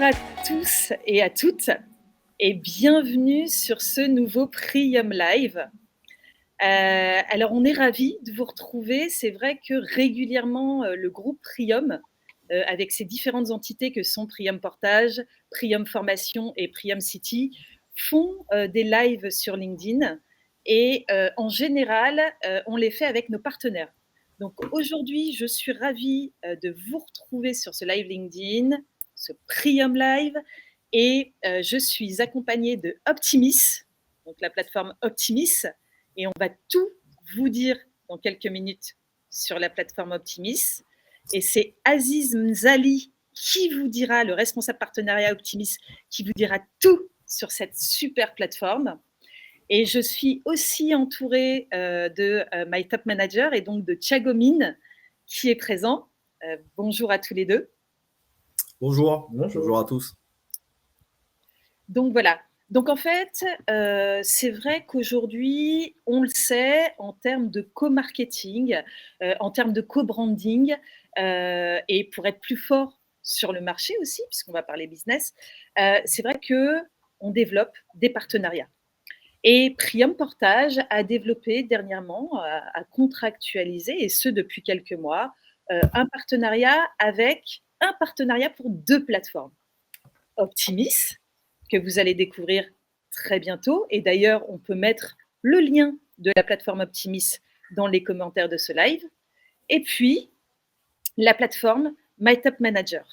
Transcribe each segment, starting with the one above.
Bonjour à tous et à toutes et bienvenue sur ce nouveau Prium Live. Alors on est ravis de vous retrouver. C'est vrai que régulièrement le groupe Prium, avec ses différentes entités que sont Prium Portage, Prium Formation et Prium City, font des lives sur LinkedIn et en général on les fait avec nos partenaires. Donc aujourd'hui je suis ravie de vous retrouver sur ce live LinkedIn, ce Prium Live, et je suis accompagnée de Optimis, donc la plateforme Optimis, et on va tout vous dire dans quelques minutes sur la plateforme Optimis. Et c'est Aziz Mzali qui vous dira, le responsable partenariat Optimis, qui vous dira tout sur cette super plateforme. Et je suis aussi entourée de My Top Manager et donc de Thiago Mine qui est présent. Bonjour à tous les deux. Bonjour. Bonjour à tous. Donc voilà. Donc en fait, c'est vrai qu'aujourd'hui, on le sait, en termes de co-marketing, en termes de co-branding, et pour être plus fort sur le marché aussi, puisqu'on va parler business, c'est vrai qu'on développe des partenariats. Et Prium Portage a développé dernièrement, a contractualisé, et ce depuis quelques mois, un partenariat pour 2 plateformes. Optimis, que vous allez découvrir très bientôt. Et d'ailleurs, on peut mettre le lien de la plateforme Optimis dans les commentaires de ce live. Et puis, la plateforme My Top Manager.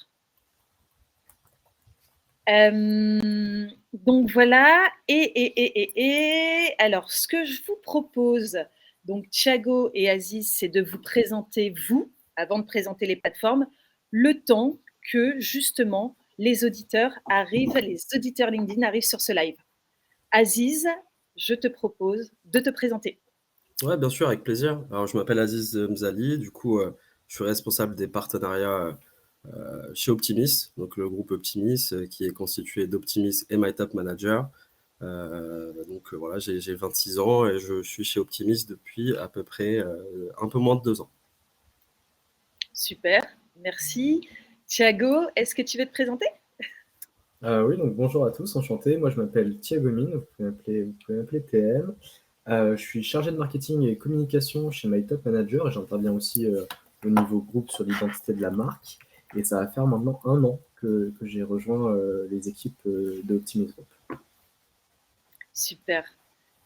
Donc voilà. Alors, ce que je vous propose, donc Thiago et Aziz, c'est de vous présenter vous, avant de présenter les plateformes, le temps que justement les auditeurs LinkedIn arrivent sur ce live. Aziz, je te propose de te présenter. Ouais, bien sûr, avec plaisir. Alors, je m'appelle Aziz Mzali. Du coup, je suis responsable des partenariats chez Optimis, donc le groupe Optimis, qui est constitué d'Optimis et My Top Manager. Donc voilà, j'ai 26 ans et je suis chez Optimis depuis à peu près un peu moins de 2 ans. Super, merci. Thiago, est-ce que tu veux te présenter? Oui, donc bonjour à tous, enchanté. Moi, je m'appelle Thiago Mine, vous pouvez m'appeler TM. Je suis chargé de marketing et communication chez My Top Manager et j'interviens aussi au niveau groupe sur l'identité de la marque. Et ça va faire maintenant 1 an que j'ai rejoint les équipes de Optimis Group. Super.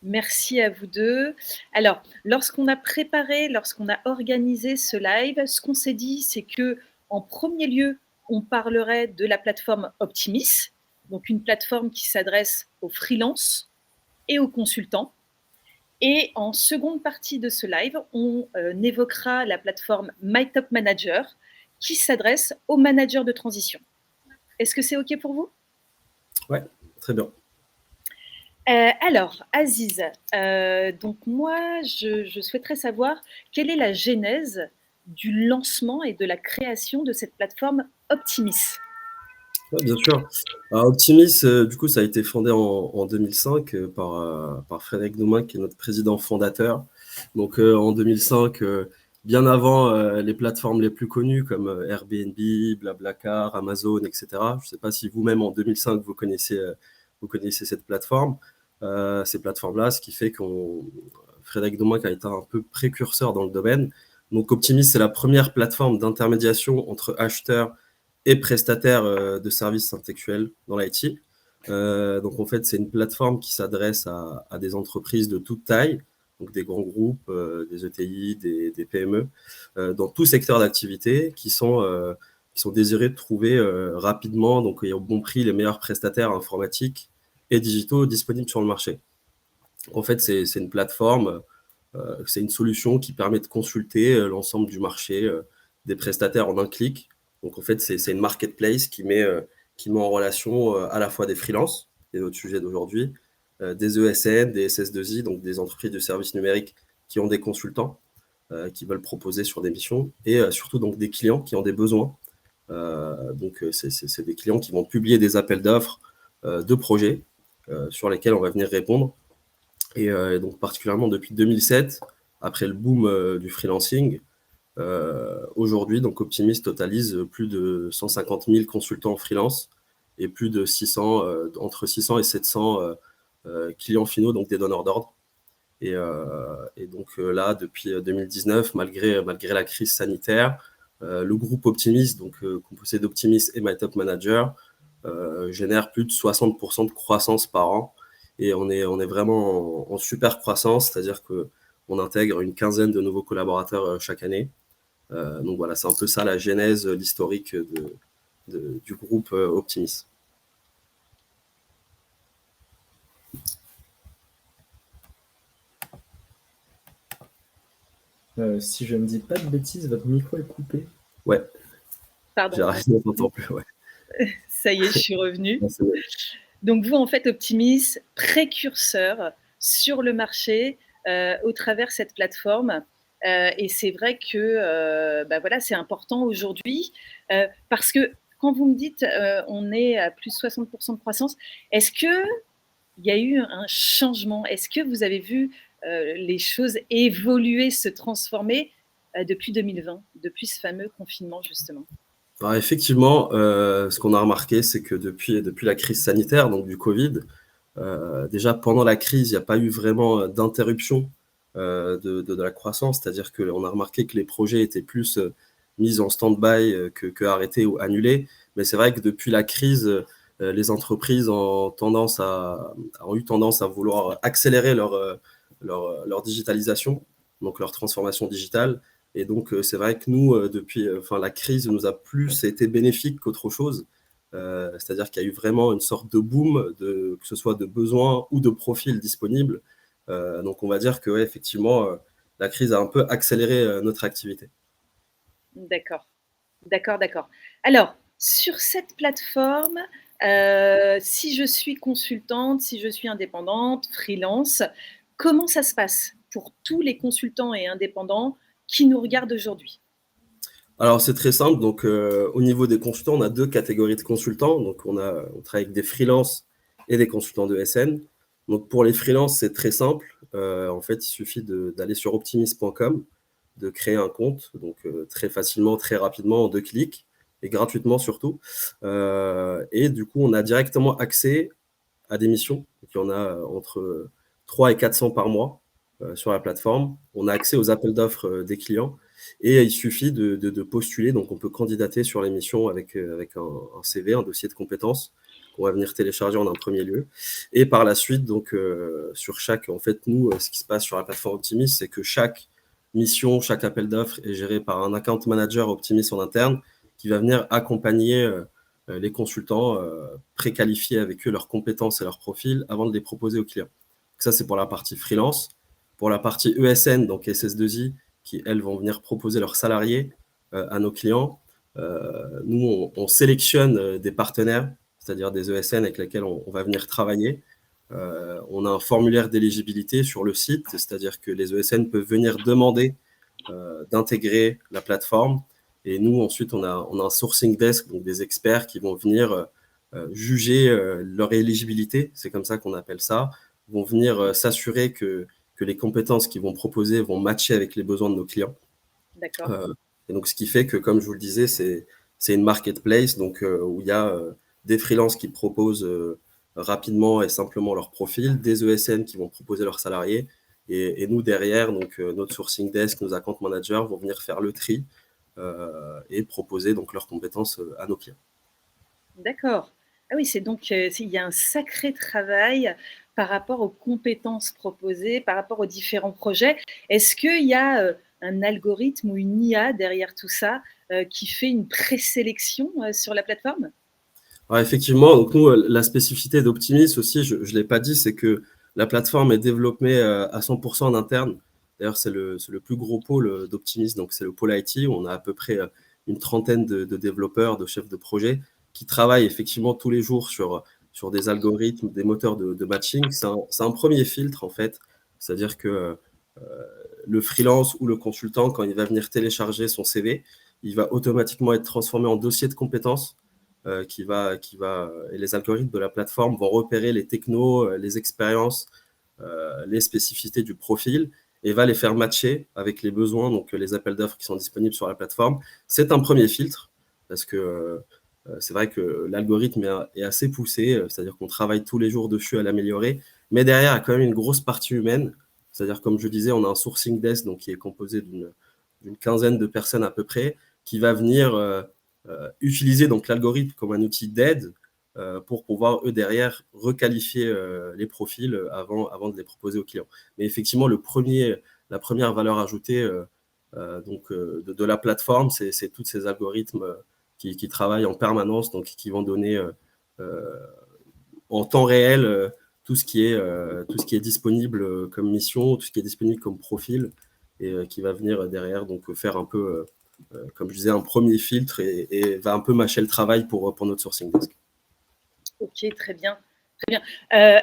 Merci à vous deux. Alors, lorsqu'on a organisé ce live, ce qu'on s'est dit, c'est que en premier lieu, on parlerait de la plateforme Optimis, donc une plateforme qui s'adresse aux freelances et aux consultants. Et en seconde partie de ce live, on évoquera la plateforme My Top Manager qui s'adresse aux managers de transition. Est-ce que c'est OK pour vous? Ouais, très bien. Alors, Aziz, donc moi, je souhaiterais savoir quelle est la genèse du lancement et de la création de cette plateforme Optimis? Ouais, bien sûr. Alors, Optimis, du coup, ça a été fondé en 2005 par Frédéric Doumain, qui est notre président fondateur. Donc, en 2005, bien avant les plateformes les plus connues comme Airbnb, Blablacar, Amazon, etc. Je ne sais pas si vous-même, en 2005, vous connaissez cette plateforme. Ces plateformes-là, ce qui fait qu'on Frédéric Doumain a été un peu précurseur dans le domaine. Donc, Optimis, c'est la première plateforme d'intermédiation entre acheteurs et prestataire de services intellectuels dans l'IT. Donc en fait, c'est une plateforme qui s'adresse à des entreprises de toute taille, donc des grands groupes, des ETI, des PME, dans tout secteur d'activité, qui sont désirés de trouver rapidement, donc et au bon prix, les meilleurs prestataires informatiques et digitaux disponibles sur le marché. En fait, c'est une plateforme, c'est une solution qui permet de consulter l'ensemble du marché des prestataires en un clic. Donc en fait, c'est une marketplace qui met en relation à la fois des freelances, qui est notre sujet d'aujourd'hui, des ESN, des SS2I, donc des entreprises de services numériques qui ont des consultants qui veulent proposer sur des missions, et surtout donc des clients qui ont des besoins. Donc c'est des clients qui vont publier des appels d'offres de projets sur lesquels on va venir répondre. Et donc particulièrement depuis 2007, après le boom du freelancing, aujourd'hui, donc Optimis totalise plus de 150 000 consultants en freelance et plus de 600, entre 600 et 700 clients finaux, donc des donneurs d'ordre. Et donc là, depuis 2019, malgré la crise sanitaire, le groupe Optimis, donc composé d'Optimis et My Top Manager, génère plus de 60% de croissance par an. Et on est vraiment en super croissance, c'est-à-dire qu'on intègre une quinzaine de nouveaux collaborateurs chaque année. Donc voilà, c'est un peu ça la genèse, l'historique du groupe Optimis. Si je ne dis pas de bêtises, votre micro est coupé. Ouais, Pardon. j'ai arrêté, on n'entend plus. Ouais. Ça y est, je suis revenue. Ouais, c'est bon. Donc vous, en fait, Optimis, précurseur sur le marché au travers cette plateforme. Et c'est vrai que voilà, c'est important aujourd'hui parce que quand vous me dites on est à plus de 60% de croissance, est-ce qu'il y a eu un changement? Est-ce que vous avez vu les choses évoluer, se transformer depuis 2020, depuis ce fameux confinement justement? Alors effectivement, ce qu'on a remarqué, c'est que depuis la crise sanitaire, donc du Covid, déjà pendant la crise, il n'y a pas eu vraiment d'interruption de la croissance, c'est-à-dire qu'on a remarqué que les projets étaient plus mis en stand-by que arrêtés ou annulés. Mais c'est vrai que depuis la crise, les entreprises ont eu tendance à vouloir accélérer leur digitalisation, donc leur transformation digitale. Et donc, c'est vrai que nous, la crise nous a plus été bénéfique qu'autre chose. C'est-à-dire qu'il y a eu vraiment une sorte de boom, que ce soit de besoins ou de profils disponibles. Donc, on va dire que, ouais, effectivement, la crise a un peu accéléré notre activité. D'accord, d'accord, d'accord. Alors, sur cette plateforme, si je suis consultante, si je suis indépendante, freelance, comment ça se passe pour tous les consultants et indépendants qui nous regardent aujourd'hui? Alors, c'est très simple. Donc, au niveau des consultants, on a 2 catégories de consultants. Donc, on travaille avec des freelances et des consultants de SN. Donc, pour les freelances, c'est très simple. En fait, il suffit d'aller sur optimis.com, de créer un compte, donc très facilement, très rapidement, en 2 clics, et gratuitement surtout. Et du coup, on a directement accès à des missions. Donc, il y en a entre 300 et 400 par mois sur la plateforme. On a accès aux appels d'offres des clients. Et il suffit de postuler, donc on peut candidater sur l'émission avec un CV, un dossier de compétences qu'on va venir télécharger en un premier lieu. Et par la suite, donc sur chaque, en fait, nous, ce qui se passe sur la plateforme Optimis, c'est que chaque mission, chaque appel d'offres est géré par un account manager Optimis en interne qui va venir accompagner les consultants, préqualifier avec eux leurs compétences et leurs profils avant de les proposer aux clients. Donc ça, c'est pour la partie freelance. Pour la partie ESN, donc SS2I, qui, elles, vont venir proposer leurs salariés à nos clients. Nous, on sélectionne des partenaires, c'est-à-dire des ESN avec lesquels on va venir travailler. On a un formulaire d'éligibilité sur le site, c'est-à-dire que les ESN peuvent venir demander d'intégrer la plateforme. Et nous, ensuite, on a un sourcing desk, donc des experts qui vont venir juger leur éligibilité, c'est comme ça qu'on appelle ça, vont venir s'assurer que les compétences qu'ils vont proposer vont matcher avec les besoins de nos clients. D'accord. Et donc, ce qui fait que, comme je vous le disais, c'est une marketplace donc, où il y a des freelances qui proposent rapidement et simplement leur profil, des ESN qui vont proposer leurs salariés, et nous, derrière, donc, notre sourcing desk, nos account managers vont venir faire le tri et proposer donc, leurs compétences à nos clients. D'accord. Ah oui, c'est donc il y a un sacré travail par rapport aux compétences proposées, par rapport aux différents projets. Est-ce qu'il y a un algorithme ou une IA derrière tout ça qui fait une présélection sur la plateforme? Alors effectivement, donc nous, la spécificité d'Optimis aussi, je ne l'ai pas dit, c'est que la plateforme est développée à 100% en interne. D'ailleurs, c'est le plus gros pôle d'Optimis, donc c'est le pôle IT, où on a à peu près une trentaine de développeurs, de chefs de projet, qui travaillent effectivement tous les jours sur des algorithmes, des moteurs de matching. C'est un premier filtre, en fait. C'est-à-dire que le freelance ou le consultant, quand il va venir télécharger son CV, il va automatiquement être transformé en dossier de compétences et les algorithmes de la plateforme vont repérer les technos, les expériences, les spécificités du profil et va les faire matcher avec les besoins, donc les appels d'offres qui sont disponibles sur la plateforme. C'est un premier filtre parce que c'est vrai que l'algorithme est assez poussé, c'est-à-dire qu'on travaille tous les jours dessus à l'améliorer, mais derrière, il y a quand même une grosse partie humaine. C'est-à-dire, comme je disais, on a un sourcing desk donc, qui est composé d'une quinzaine de personnes à peu près, qui va venir utiliser donc l'algorithme comme un outil d'aide pour pouvoir, eux, derrière, requalifier les profils avant de les proposer aux clients. Mais effectivement, la première valeur ajoutée de la plateforme, c'est tous ces algorithmes qui travaillent en permanence, donc qui vont donner en temps réel tout ce qui est disponible comme mission, tout ce qui est disponible comme profil, et qui va venir derrière donc faire un peu, comme je disais, un premier filtre et va un peu mâcher le travail pour notre sourcing desk. Ok, très bien. Très bien.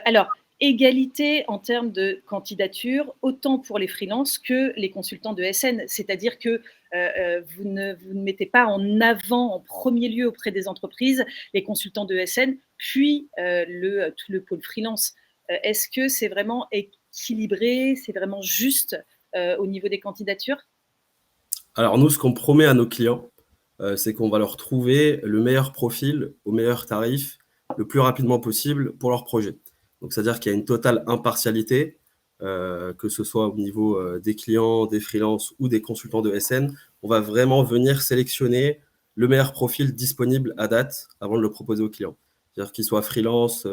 Alors, égalité en termes de candidature, autant pour les freelances que les consultants de SN. C'est-à-dire que vous ne mettez pas en avant en premier lieu auprès des entreprises les consultants de SN, puis tout le pôle freelance. Est-ce que c'est vraiment équilibré, c'est vraiment juste au niveau des candidatures? Alors nous, ce qu'on promet à nos clients, c'est qu'on va leur trouver le meilleur profil au meilleur tarif le plus rapidement possible pour leur projet. Donc, c'est-à-dire qu'il y a une totale impartialité, que ce soit au niveau des clients, des freelances ou des consultants de SN. On va vraiment venir sélectionner le meilleur profil disponible à date avant de le proposer aux clients. C'est-à-dire qu'il soit freelance,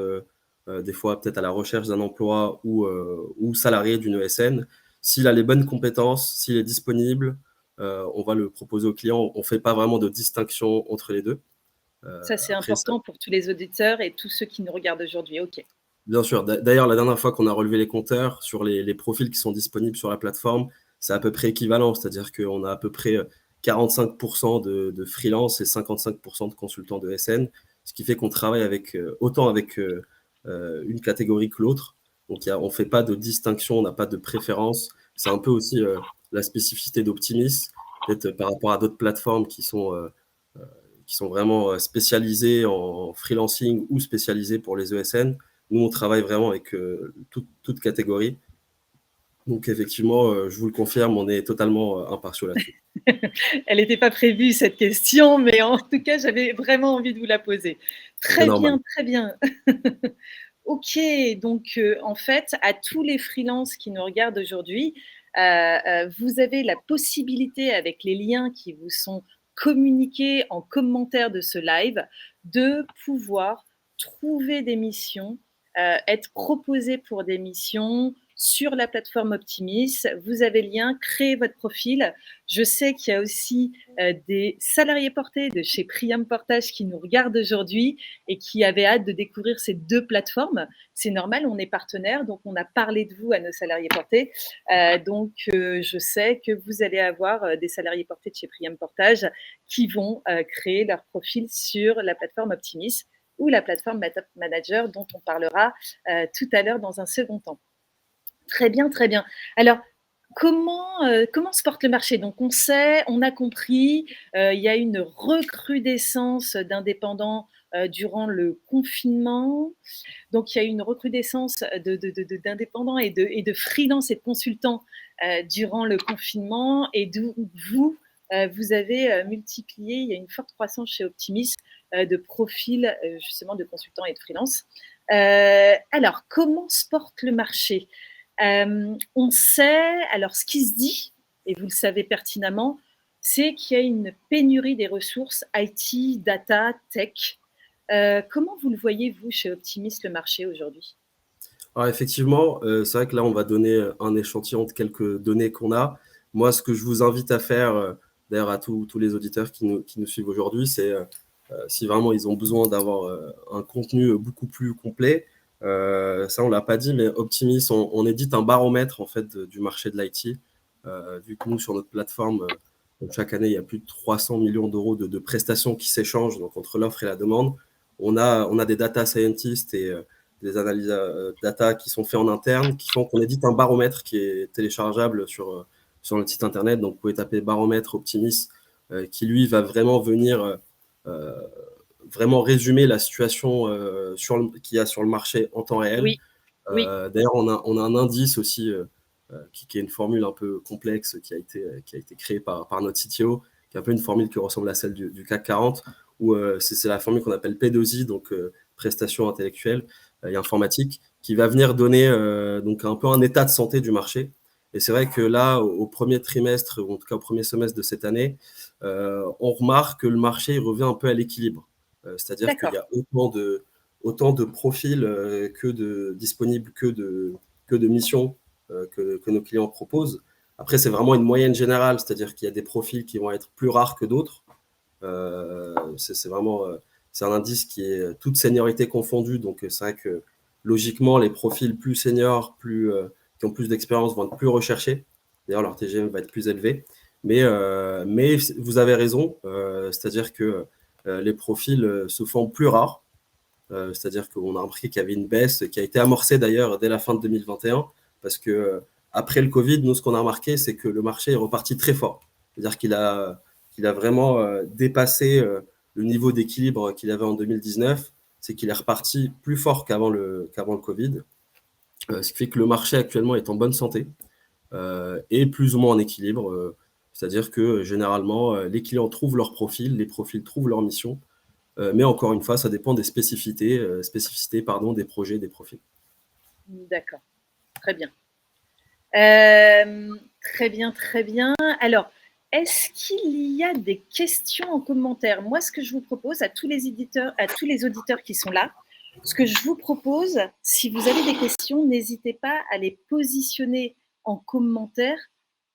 des fois peut-être à la recherche d'un emploi ou salarié d'une ESN. S'il a les bonnes compétences, s'il est disponible, on va le proposer aux clients. On ne fait pas vraiment de distinction entre les deux. Ça, c'est important pour tous les auditeurs et tous ceux qui nous regardent aujourd'hui. OK. Bien sûr. D'ailleurs, la dernière fois qu'on a relevé les compteurs sur les profils qui sont disponibles sur la plateforme, c'est à peu près équivalent. C'est-à-dire qu'on a à peu près 45% de freelance et 55% de consultants de SN, ce qui fait qu'on travaille autant avec une catégorie que l'autre. Donc, on ne fait pas de distinction, on n'a pas de préférence. C'est un peu aussi la spécificité d'Optimis, peut-être par rapport à d'autres plateformes qui sont vraiment spécialisées en freelancing ou spécialisées pour les ESN. Nous, on travaille vraiment avec toute catégorie. Donc, effectivement, je vous le confirme, on est totalement impartiaux là-dessus. Elle n'était pas prévue, cette question, mais en tout cas, j'avais vraiment envie de vous la poser. Très bien, très bien. Ok, donc en fait, à tous les freelances qui nous regardent aujourd'hui, vous avez la possibilité, avec les liens qui vous sont communiqués en commentaire de ce live, de pouvoir trouver des missions, être proposé pour des missions sur la plateforme Optimis. Vous avez le lien, créez votre profil. Je sais qu'il y a aussi des salariés portés de chez Priam Portage qui nous regardent aujourd'hui et qui avaient hâte de découvrir ces deux plateformes. C'est normal, on est partenaire, donc on a parlé de vous à nos salariés portés. Donc, je sais que vous allez avoir des salariés portés de chez Priam Portage qui vont créer leur profil sur la plateforme Optimis ou la plateforme Manager dont on parlera tout à l'heure dans un second temps. Très bien, très bien. Alors, comment se porte le marché? Donc, on sait, on a compris, il y a une recrudescence d'indépendants durant le confinement. Donc, il y a eu une recrudescence d'indépendants et de freelance et de consultants durant le confinement. Et d'où vous avez multiplié, il y a une forte croissance chez Optimis de profils justement de consultants et de freelance. Alors, comment se porte le marché? On sait, alors ce qui se dit, et vous le savez pertinemment, c'est qu'il y a une pénurie des ressources IT, data, tech. Comment vous le voyez, vous, chez Optimis, le marché aujourd'hui? Alors effectivement, c'est vrai que là, on va donner un échantillon de quelques données qu'on a. Moi, ce que je vous invite à faire, d'ailleurs à tous les auditeurs qui nous suivent aujourd'hui, c'est si vraiment ils ont besoin d'avoir un contenu beaucoup plus complet, ça, on ne l'a pas dit, mais Optimis, on édite un baromètre en fait, du marché de l'IT. Vu que nous, sur notre plateforme, chaque année, il y a plus de 300 millions d'euros de prestations qui s'échangent donc, entre l'offre et la demande. On a des data scientists et des analyses data qui sont faits en interne, qui font qu'on édite un baromètre qui est téléchargeable sur notre site internet. Donc, vous pouvez taper baromètre Optimis, qui lui va vraiment venir vraiment résumer la situation qu'il y a sur le marché en temps réel. Oui. Oui. D'ailleurs, on a un indice aussi qui est une formule un peu complexe qui a été créée par notre CTO, qui est un peu une formule qui ressemble à celle du CAC 40, où c'est la formule qu'on appelle P2I, donc prestation intellectuelle et informatique, qui va venir donner donc un peu un état de santé du marché. Et c'est vrai que là, au premier trimestre, ou en tout cas au premier semestre de cette année, on remarque que le marché il revient un peu à l'équilibre. C'est-à-dire qu'il y a autant de profils disponibles que de missions que nos clients proposent. Après, c'est vraiment une moyenne générale, c'est-à-dire qu'il y a des profils qui vont être plus rares que d'autres. C'est vraiment c'est un indice qui est toute seniorité confondue, donc c'est vrai que logiquement, les profils plus seniors, qui ont plus d'expérience vont être plus recherchés. D'ailleurs, leur TGM va être plus élevé. Mais vous avez raison, c'est-à-dire que les profils se font plus rares. C'est-à-dire qu'on a remarqué qu'il y avait une baisse qui a été amorcée d'ailleurs dès la fin de 2021, parce que après le Covid, nous, ce qu'on a remarqué, c'est que le marché est reparti très fort. C'est-à-dire qu'il a vraiment dépassé le niveau d'équilibre qu'il avait en 2019. C'est qu'il est reparti plus fort qu'avant le Covid. Ce qui fait que le marché actuellement est en bonne santé et plus ou moins en équilibre. C'est-à-dire que généralement, les clients trouvent leur profil, les profils trouvent leur mission. Mais encore une fois, ça dépend des spécificités des projets, des profils. D'accord, très bien. Très bien, très bien. Alors, est-ce qu'il y a des questions en commentaire? Moi, ce que je vous propose à tous les auditeurs qui sont là, ce que je vous propose, si vous avez des questions, n'hésitez pas à les positionner en commentaire.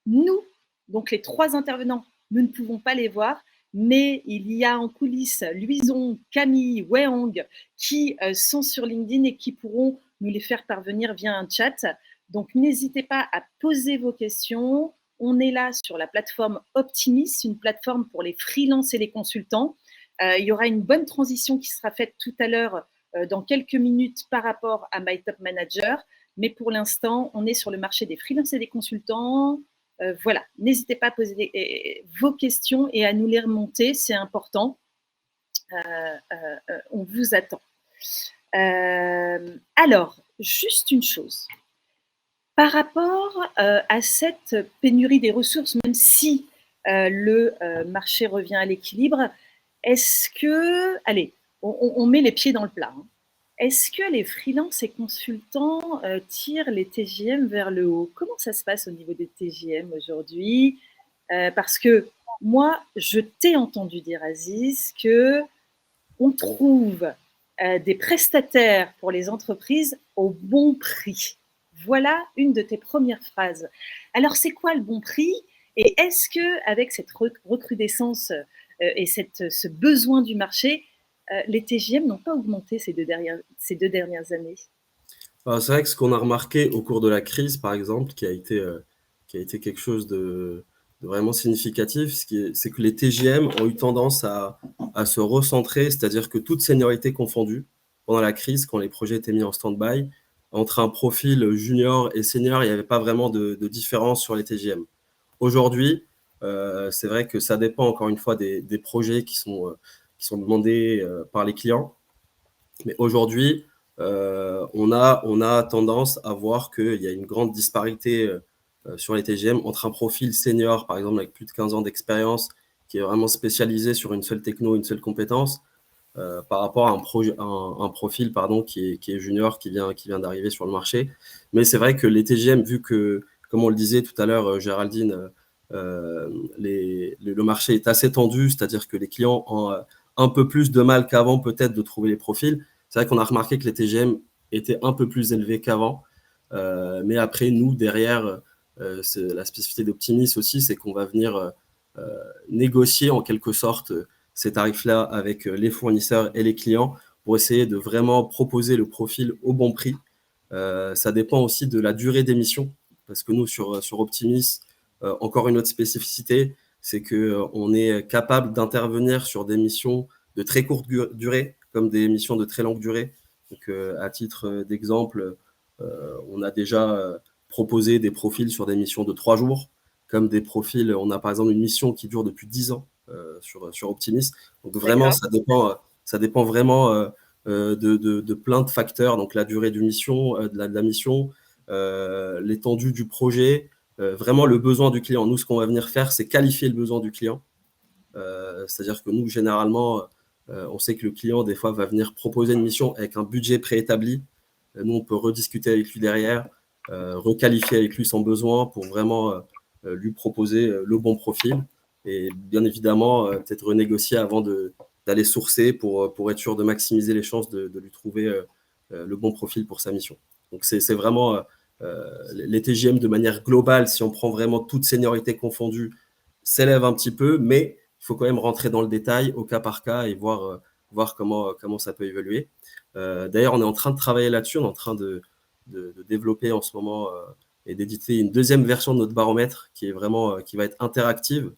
Nous, donc les 3 intervenants, nous ne pouvons pas les voir, mais il y a en coulisses Louison, Camille, Weihong qui sont sur LinkedIn et qui pourront nous les faire parvenir via un chat. Donc, n'hésitez pas à poser vos questions. On est là sur la plateforme Optimis, une plateforme pour les freelances et les consultants. Il y aura une bonne transition qui sera faite tout à l'heure dans quelques minutes par rapport à My Top Manager. Mais pour l'instant, on est sur le marché des freelances et des consultants. Voilà, n'hésitez pas à poser vos questions et à nous les remonter, c'est important. On vous attend. Alors, juste une chose. Par rapport à cette pénurie des ressources, même si le marché revient à l'équilibre, est-ce que, allez, on met les pieds dans le plat, hein. Est-ce que les freelances et consultants tirent les TJM vers le haut? Comment ça se passe au niveau des TJM aujourd'hui? Parce que moi, je t'ai entendu dire, Aziz, qu'on trouve des prestataires pour les entreprises au bon prix. Voilà une de tes premières phrases. Alors, c'est quoi le bon prix? Et est-ce qu'avec cette recrudescence et ce besoin du marché, les TJM n'ont pas augmenté ces deux dernières années? Alors, c'est vrai que ce qu'on a remarqué au cours de la crise, par exemple, qui a été quelque chose de vraiment significatif, c'est que les TJM ont eu tendance à se recentrer, c'est-à-dire que toute seniorité confondue, pendant la crise, quand les projets étaient mis en stand-by, entre un profil junior et senior, il n'y avait pas vraiment de différence sur les TJM. Aujourd'hui, c'est vrai que ça dépend encore une fois des projets qui sont demandés par les clients. Mais aujourd'hui, on a tendance à voir qu'il y a une grande disparité sur les TGM entre un profil senior, par exemple, avec plus de 15 ans d'expérience, qui est vraiment spécialisé sur une seule techno, une seule compétence, par rapport à un profil qui est junior, qui vient d'arriver sur le marché. Mais c'est vrai que les TGM, vu que, comme on le disait tout à l'heure, Géraldine, le marché est assez tendu, c'est-à-dire que les clients ont un peu plus de mal qu'avant peut-être de trouver les profils. C'est vrai qu'on a remarqué que les TGM étaient un peu plus élevés qu'avant. Mais après, nous, derrière, la spécificité d'Optimis aussi, c'est qu'on va venir négocier en quelque sorte ces tarifs-là avec les fournisseurs et les clients pour essayer de vraiment proposer le profil au bon prix. Ça dépend aussi de la durée d'émission, parce que nous, sur Optimis, encore une autre spécificité, c'est qu'on est capable d'intervenir sur des missions de très courte durée, comme des missions de très longue durée. Donc, à titre d'exemple, on a déjà proposé des profils sur des missions de 3 jours, comme des profils, on a par exemple une mission qui dure depuis 10 ans sur Optimis. Donc vraiment, ça dépend vraiment de plein de facteurs, donc la durée de la mission, l'étendue du projet, vraiment le besoin du client. Nous, ce qu'on va venir faire, c'est qualifier le besoin du client. C'est-à-dire que nous, généralement, On sait que le client, des fois, va venir proposer une mission avec un budget préétabli. Nous, on peut rediscuter avec lui derrière, requalifier avec lui son besoin pour vraiment lui proposer le bon profil. Et bien évidemment, peut-être renégocier avant d'aller sourcer pour être sûr de maximiser les chances de lui trouver le bon profil pour sa mission. Donc, c'est vraiment les TJM de manière globale, si on prend vraiment toute seniorité confondue, s'élèvent un petit peu, mais il faut quand même rentrer dans le détail au cas par cas et voir comment ça peut évoluer. D'ailleurs, on est en train de travailler là-dessus, on est en train de développer en ce moment et d'éditer une deuxième version de notre baromètre qui est vraiment qui va être interactive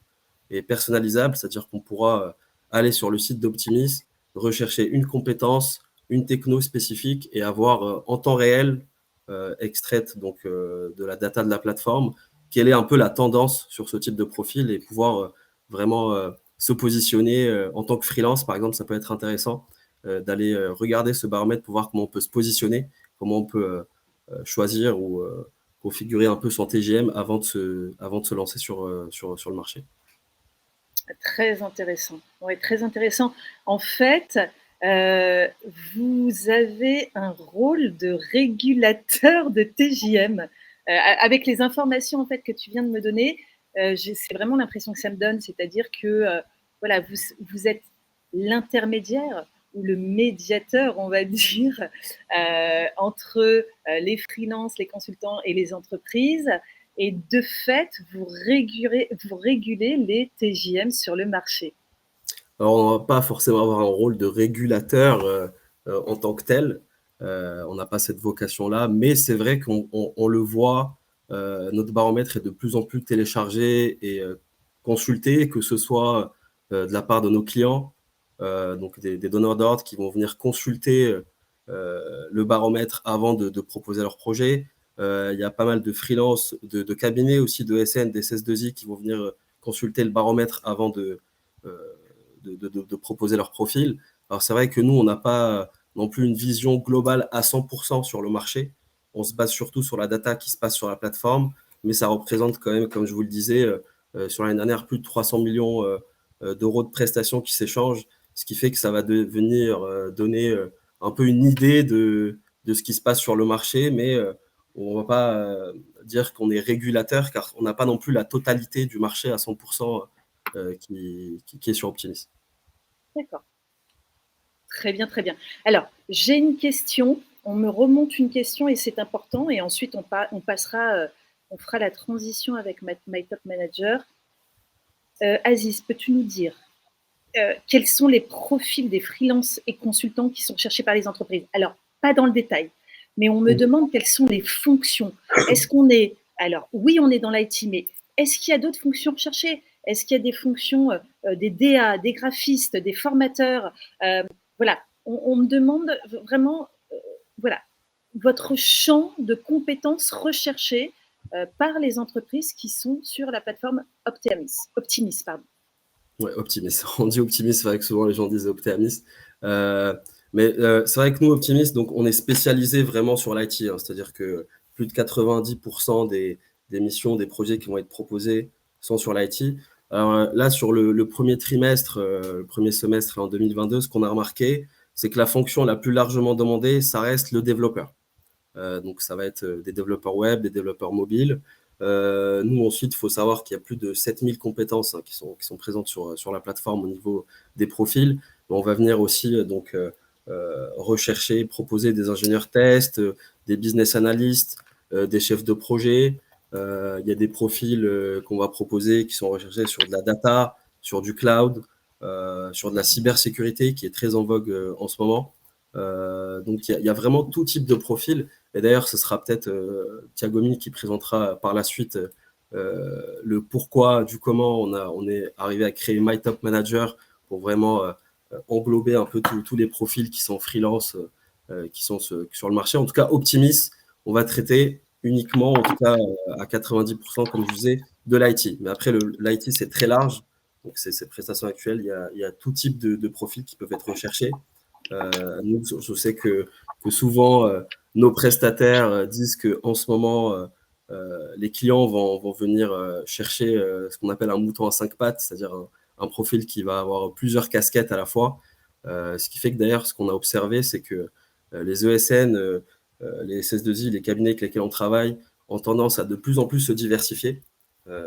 et personnalisable, c'est-à-dire qu'on pourra aller sur le site d'Optimis, rechercher une compétence, une techno spécifique et avoir en temps réel extraite donc de la data de la plateforme, quelle est un peu la tendance sur ce type de profil et pouvoir vraiment se positionner en tant que freelance, par exemple, ça peut être intéressant d'aller regarder ce baromètre pour voir comment on peut se positionner, comment on peut choisir ou configurer un peu son TGM avant de se lancer sur le marché. Très intéressant. Ouais, très intéressant. En fait, vous avez un rôle de régulateur de TJM. Avec les informations en fait que tu viens de me donner, c'est vraiment l'impression que ça me donne, c'est-à-dire que voilà, vous êtes l'intermédiaire ou le médiateur, on va dire, entre les freelances, les consultants et les entreprises. Et de fait, vous régulez les TJM sur le marché. Alors, on ne va pas forcément avoir un rôle de régulateur en tant que tel. On n'a pas cette vocation-là, mais c'est vrai qu'on le voit, notre baromètre est de plus en plus téléchargé et consulté, que ce soit de la part de nos clients, donc des donneurs d'ordre qui vont venir consulter le baromètre avant de proposer leur projet. Il y a pas mal de freelance, de cabinets aussi, de SN, des SS2I qui vont venir consulter le baromètre avant de proposer leur profil. Alors c'est vrai que nous, on n'a pas non plus une vision globale à 100% sur le marché. On se base surtout sur la data qui se passe sur la plateforme, mais ça représente quand même, comme je vous le disais, sur l'année dernière, plus de 300 millions d'euros de prestations qui s'échangent, ce qui fait que ça va devenir donner un peu une idée de ce qui se passe sur le marché, mais on ne va pas dire qu'on est régulateur, car on n'a pas non plus la totalité du marché à 100% qui est sur Optimis. D'accord. Très bien, très bien. Alors, j'ai une question. On me remonte une question et c'est important. Et ensuite, on passera, on fera la transition avec My Top Manager. Aziz, peux-tu nous dire quels sont les profils des freelances et consultants qui sont cherchés par les entreprises? Alors, pas dans le détail, mais on me demande quelles sont les fonctions. Est-ce qu'on est… Alors, oui, on est dans l'IT, mais est-ce qu'il y a d'autres fonctions recherchées? Est-ce qu'il y a des fonctions, des DA, des graphistes, des formateurs? Voilà, on me demande vraiment, voilà, votre champ de compétences recherchées par les entreprises qui sont sur la plateforme Optimis, pardon. Ouais, Optimis. On dit Optimis, c'est vrai que souvent les gens disent Optimis. Mais c'est vrai que nous, Optimis, donc on est spécialisé vraiment sur l'IT, hein, c'est-à-dire que plus de 90% des missions, des projets qui vont être proposés sont sur l'IT. Alors là, sur le premier trimestre, le premier semestre en 2022, ce qu'on a remarqué, c'est que la fonction la plus largement demandée, ça reste le développeur. Donc ça va être des développeurs web, des développeurs mobiles. Nous, ensuite, il faut savoir qu'il y a plus de 7000 compétences qui sont présentes sur la plateforme au niveau des profils. On va venir aussi rechercher, proposer des ingénieurs tests, des business analysts, des chefs de projet. Il y a des profils qu'on va proposer qui sont recherchés sur de la data, sur du cloud, sur de la cybersécurité qui est très en vogue en ce moment. Donc, il y a vraiment tout type de profil. Et d'ailleurs, ce sera peut-être Thiago Mine qui présentera par la suite le pourquoi, du comment on est arrivé à créer My Top Manager pour vraiment englober un peu tous les profils qui sont freelance, qui sont sur le marché. En tout cas, Optimis, on va traiter uniquement, en tout cas à 90%, comme je disais, de l'IT. Mais après, l'IT, c'est très large. Donc, ces prestations actuelles, il y a tout type de profils qui peuvent être recherchés. Nous, je sais que souvent, nos prestataires disent qu'en ce moment, les clients vont venir chercher ce qu'on appelle un mouton à 5 pattes, c'est-à-dire un profil qui va avoir plusieurs casquettes à la fois. Ce qui fait que d'ailleurs, ce qu'on a observé, c'est que les ESN, les SS2I, les cabinets avec lesquels on travaille, ont tendance à de plus en plus se diversifier.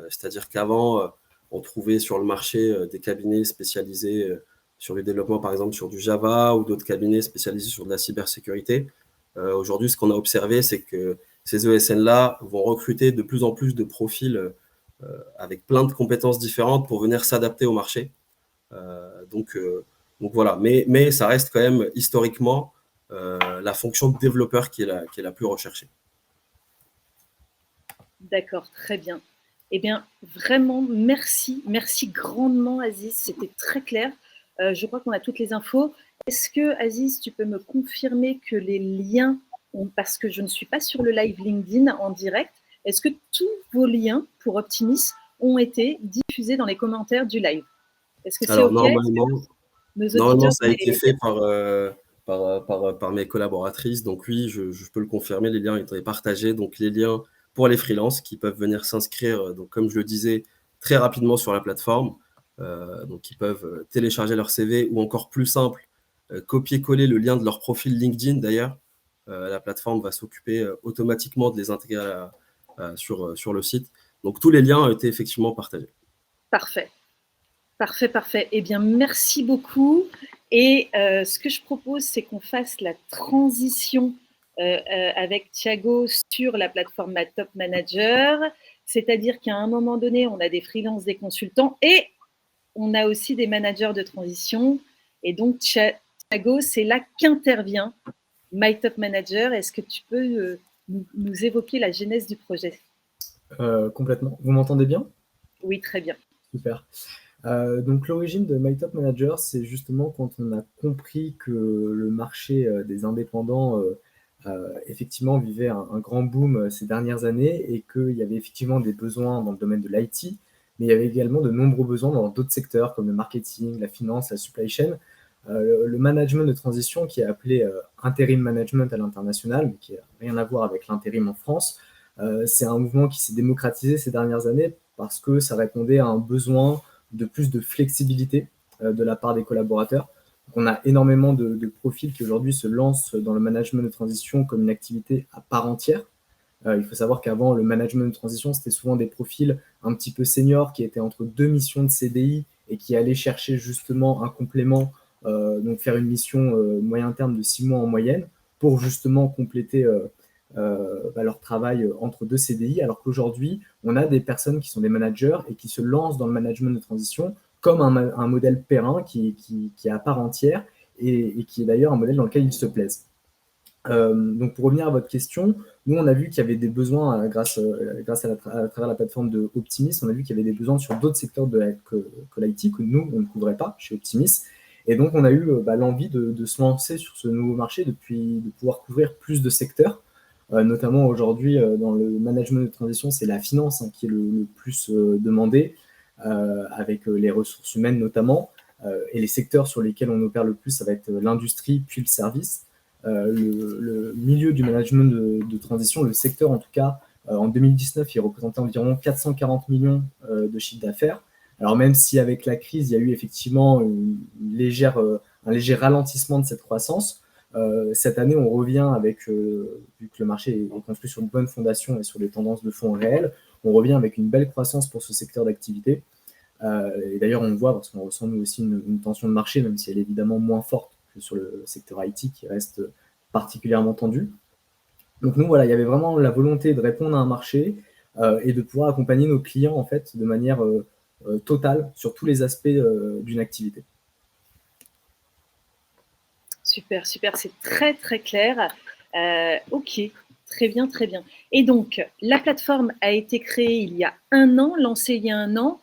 C'est-à-dire qu'avant, on trouvait sur le marché des cabinets spécialisés sur le développement, par exemple, sur du Java ou d'autres cabinets spécialisés sur de la cybersécurité. Aujourd'hui, ce qu'on a observé, c'est que ces ESN-là vont recruter de plus en plus de profils avec plein de compétences différentes pour venir s'adapter au marché. Donc voilà, mais ça reste quand même historiquement la fonction de développeur qui est la plus recherchée. D'accord, très bien. Eh bien, vraiment, merci. Merci grandement, Aziz. C'était très clair. Je crois qu'on a toutes les infos. Est-ce que, Aziz, tu peux me confirmer que les liens, parce que je ne suis pas sur le live LinkedIn en direct, est-ce que tous vos liens pour Optimis ont été diffusés dans les commentaires du live? Est-ce que c'est Alors, OK? normalement, ça a été fait par mes collaboratrices. Donc oui, je peux le confirmer, les liens ont été partagés. Donc les liens pour les freelances qui peuvent venir s'inscrire, donc comme je le disais, très rapidement sur la plateforme. Donc ils peuvent télécharger leur CV ou encore plus simple, copier-coller le lien de leur profil LinkedIn d'ailleurs. La plateforme va s'occuper automatiquement de les intégrer sur le site. Donc tous les liens ont été effectivement partagés. Parfait. Parfait, parfait. Eh bien, merci beaucoup. Et ce que je propose, c'est qu'on fasse la transition avec Thiago sur la plateforme Top Manager. C'est-à-dire qu'à un moment donné, on a des freelances, des consultants et on a aussi des managers de transition. Et donc, Thiago, c'est là qu'intervient Top Manager. Est-ce que tu peux nous évoquer la genèse du projet? Complètement. Vous m'entendez bien? Oui, très bien. Super. Donc l'origine de Top Manager, c'est justement quand on a compris que le marché des indépendants effectivement vivait un grand boom ces dernières années et qu'il y avait effectivement des besoins dans le domaine de l'IT, mais il y avait également de nombreux besoins dans d'autres secteurs comme le marketing, la finance, la supply chain. Le management de transition, qui est appelé interim management à l'international, mais qui n'a rien à voir avec l'intérim en France, c'est un mouvement qui s'est démocratisé ces dernières années parce que ça répondait à un besoin de plus de flexibilité de la part des collaborateurs. Donc, on a énormément de profils qui aujourd'hui se lancent dans le management de transition comme une activité à part entière. Il faut savoir qu'avant, le management de transition, c'était souvent des profils un petit peu seniors qui étaient entre deux missions de CDI et qui allaient chercher justement un complément, donc faire une mission moyen terme de 6 mois en moyenne pour justement compléter leur travail entre deux CDI, alors qu'aujourd'hui, on a des personnes qui sont des managers et qui se lancent dans le management de transition comme un modèle périn qui est à part entière et qui est d'ailleurs un modèle dans lequel ils se plaisent. Donc pour revenir à votre question, nous on a vu qu'il y avait des besoins grâce à travers la plateforme de Optimis, on a vu qu'il y avait des besoins sur d'autres secteurs que l'IT que nous on ne couvrait pas chez Optimis. Et donc on a eu l'envie de se lancer sur ce nouveau marché, de pouvoir couvrir plus de secteurs. Notamment aujourd'hui dans le management de transition, c'est la finance qui est le plus demandé, avec les ressources humaines notamment. Et les secteurs sur lesquels on opère le plus, ça va être l'industrie puis le service. Le milieu du management de transition, le secteur en tout cas, en 2019, il représentait environ 440 millions de chiffre d'affaires. Alors même si avec la crise, il y a eu effectivement un léger ralentissement de cette croissance, cette année, on revient avec, vu que le marché est construit sur de bonnes fondations et sur des tendances de fond réelles, on revient avec une belle croissance pour ce secteur d'activité. Et d'ailleurs, on le voit parce qu'on ressent nous aussi une tension de marché, même si elle est évidemment moins forte que sur le secteur IT qui reste particulièrement tendu. Donc nous, voilà, il y avait vraiment la volonté de répondre à un marché et de pouvoir accompagner nos clients en fait de manière totale sur tous les aspects d'une activité. Super, super, c'est très très clair. Ok, très bien, très bien. Et donc, la plateforme a été créée il y a 1 an, lancée il y a 1 an,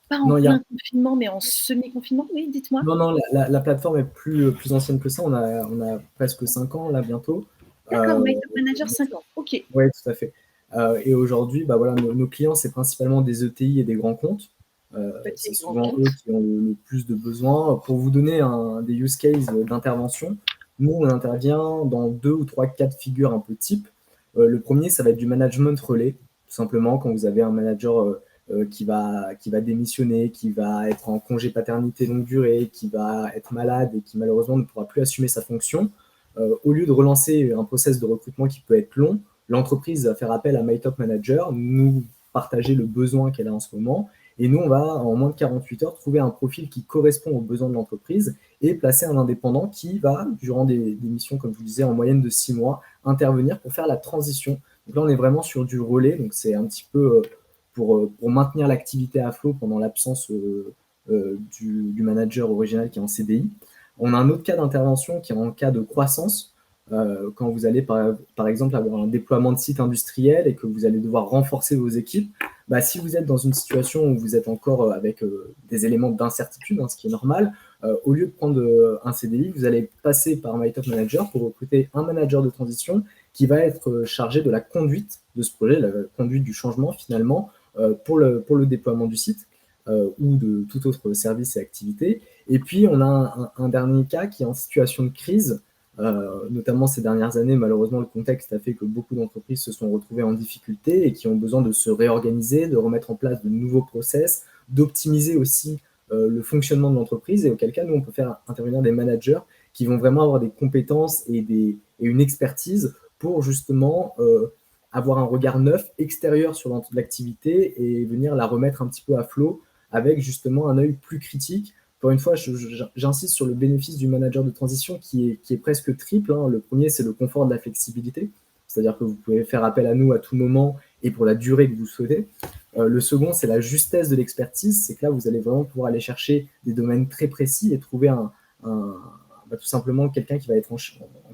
pas en plein confinement, mais en semi-confinement, oui, dites-moi. Non, la plateforme est plus ancienne que ça, on a presque 5 ans là bientôt. D'accord, Top Manager 5 ans, ok. Oui, tout à fait. Et aujourd'hui, voilà, nos clients, c'est principalement des ETI et des grands comptes. C'est souvent eux qui ont le plus de besoins. Pour vous donner des use cases d'intervention, nous, on intervient dans 2 ou 3 cas de figure un peu type. Le premier, ça va être du management relais, tout simplement, quand vous avez un manager qui va démissionner, qui va être en congé paternité longue durée, qui va être malade et qui malheureusement ne pourra plus assumer sa fonction, au lieu de relancer un process de recrutement qui peut être long, l'entreprise va faire appel à My Top Manager, nous partager le besoin qu'elle a en ce moment, et nous, on va, en moins de 48 heures, trouver un profil qui correspond aux besoins de l'entreprise et placer un indépendant qui va, durant des missions, comme je vous disais, en moyenne de 6 mois, intervenir pour faire la transition. Donc là, on est vraiment sur du relais, donc c'est un petit peu pour maintenir l'activité à flot pendant l'absence du manager original qui est en CDI. On a un autre cas d'intervention qui est en cas de croissance, quand vous allez par exemple avoir un déploiement de site industriel et que vous allez devoir renforcer vos équipes. Bah, si vous êtes dans une situation où vous êtes encore avec des éléments d'incertitude, ce qui est normal, au lieu de prendre un CDI, vous allez passer par My Top Manager pour recruter un manager de transition qui va être chargé de la conduite de ce projet, la conduite du changement finalement, pour le déploiement du site ou de tout autre service et activité. Et puis, on a un dernier cas qui est en situation de crise. Notamment ces dernières années, malheureusement, le contexte a fait que beaucoup d'entreprises se sont retrouvées en difficulté et qui ont besoin de se réorganiser, de remettre en place de nouveaux process, d'optimiser aussi le fonctionnement de l'entreprise, et auquel cas, nous, on peut faire intervenir des managers qui vont vraiment avoir des compétences et une expertise pour justement avoir un regard neuf, extérieur sur l'activité et venir la remettre un petit peu à flot avec justement un œil plus critique. Encore une fois, j'insiste sur le bénéfice du manager de transition qui est presque triple. Le premier, c'est le confort de la flexibilité, c'est-à-dire que vous pouvez faire appel à nous à tout moment et pour la durée que vous souhaitez. Le second, c'est la justesse de l'expertise, c'est que là, vous allez vraiment pouvoir aller chercher des domaines très précis et trouver tout simplement quelqu'un qui va être en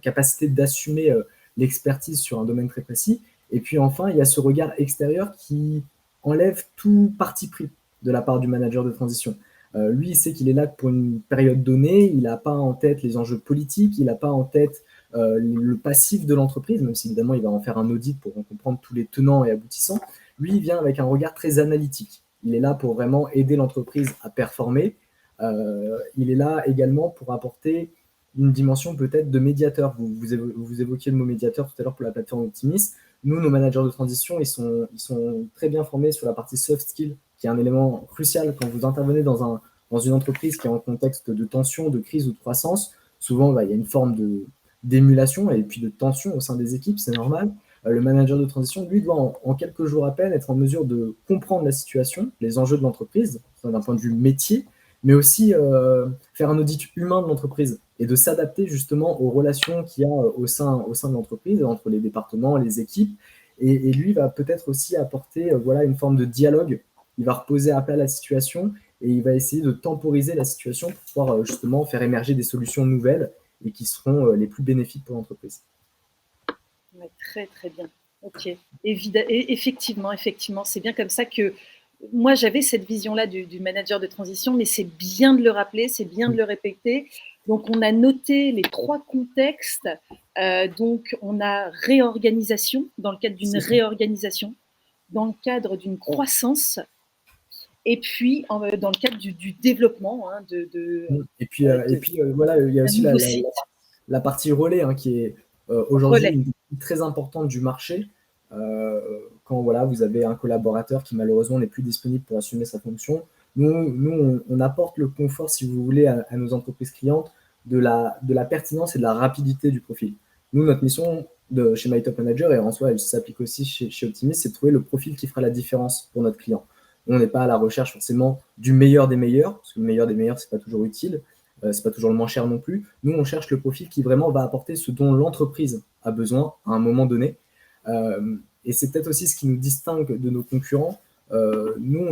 capacité d'assumer l'expertise sur un domaine très précis. Et puis enfin, il y a ce regard extérieur qui enlève tout parti pris de la part du manager de transition. Lui, il sait qu'il est là pour une période donnée, il n'a pas en tête les enjeux politiques, il n'a pas en tête le passif de l'entreprise, même si évidemment il va en faire un audit pour en comprendre tous les tenants et aboutissants. Lui, il vient avec un regard très analytique. Il est là pour vraiment aider l'entreprise à performer. Il est là également pour apporter une dimension peut-être de médiateur. Vous évoquiez le mot médiateur tout à l'heure pour la plateforme Optimis. Nous, nos managers de transition, ils sont très bien formés sur la partie soft skill, qui est un élément crucial quand vous intervenez dans une entreprise qui est en contexte de tension, de crise ou de croissance. Souvent, il y a une forme d'émulation et puis de tension au sein des équipes, c'est normal. Le manager de transition, lui, doit en quelques jours à peine être en mesure de comprendre la situation, les enjeux de l'entreprise, d'un point de vue métier, mais aussi faire un audit humain de l'entreprise et de s'adapter justement aux relations qu'il y a au sein de l'entreprise, entre les départements, les équipes. Et lui va peut-être aussi apporter une forme de dialogue. Il va reposer à plat la situation et il va essayer de temporiser la situation pour pouvoir justement faire émerger des solutions nouvelles et qui seront les plus bénéfiques pour l'entreprise. Ouais, très, très bien. Ok. Effectivement, c'est bien comme ça que moi, j'avais cette vision-là du manager de transition, mais c'est bien de le rappeler, c'est bien de le répéter. Donc, on a noté les 3 contextes. Donc, on a réorganisation, dans le cadre d'une réorganisation, dans le cadre d'une croissance, et puis dans le cadre du développement. Et puis, voilà, il y a aussi la partie relais qui est aujourd'hui une partie très importante du marché. Quand vous avez un collaborateur qui malheureusement n'est plus disponible pour assumer sa fonction, nous on apporte le confort, si vous voulez, à nos entreprises clientes de la pertinence et de la rapidité du profil. Nous, notre mission chez My Top Manager, et en soi elle s'applique aussi chez Optimis, c'est de trouver le profil qui fera la différence pour notre client. On n'est pas à la recherche forcément du meilleur des meilleurs, parce que le meilleur des meilleurs, c'est pas toujours utile, c'est pas toujours le moins cher non plus. Nous, on cherche le profil qui vraiment va apporter ce dont l'entreprise a besoin à un moment donné. Et c'est peut-être aussi ce qui nous distingue de nos concurrents. Nous,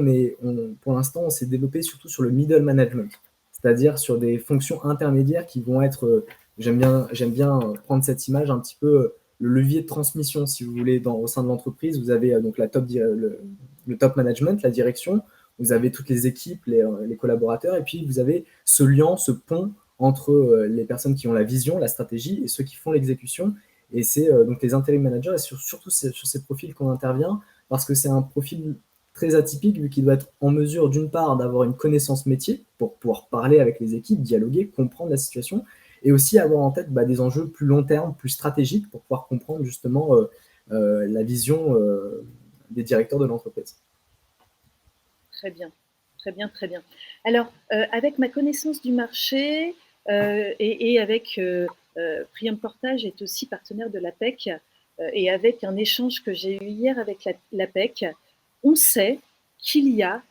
pour l'instant, on s'est développé surtout sur le middle management, c'est-à-dire sur des fonctions intermédiaires qui vont être, j'aime bien prendre cette image un petit peu, le levier de transmission, si vous voulez, au sein de l'entreprise. Vous avez donc le top management, la direction, vous avez toutes les équipes, les collaborateurs, et puis vous avez ce lien, ce pont entre les personnes qui ont la vision, la stratégie, et ceux qui font l'exécution. Et c'est donc les interim managers, et surtout sur ces profils qu'on intervient, parce que c'est un profil très atypique, vu qu'il doit être en mesure, d'une part, d'avoir une connaissance métier, pour pouvoir parler avec les équipes, dialoguer, comprendre la situation, et aussi avoir en tête des enjeux plus long terme, plus stratégiques, pour pouvoir comprendre justement la vision des directeurs de l'entreprise. Très bien, très bien, très bien. Alors, avec ma connaissance du marché et avec Prium Portage est aussi partenaire de l'APEC et avec un échange que j'ai eu hier avec l'APEC, on sait qu'il y a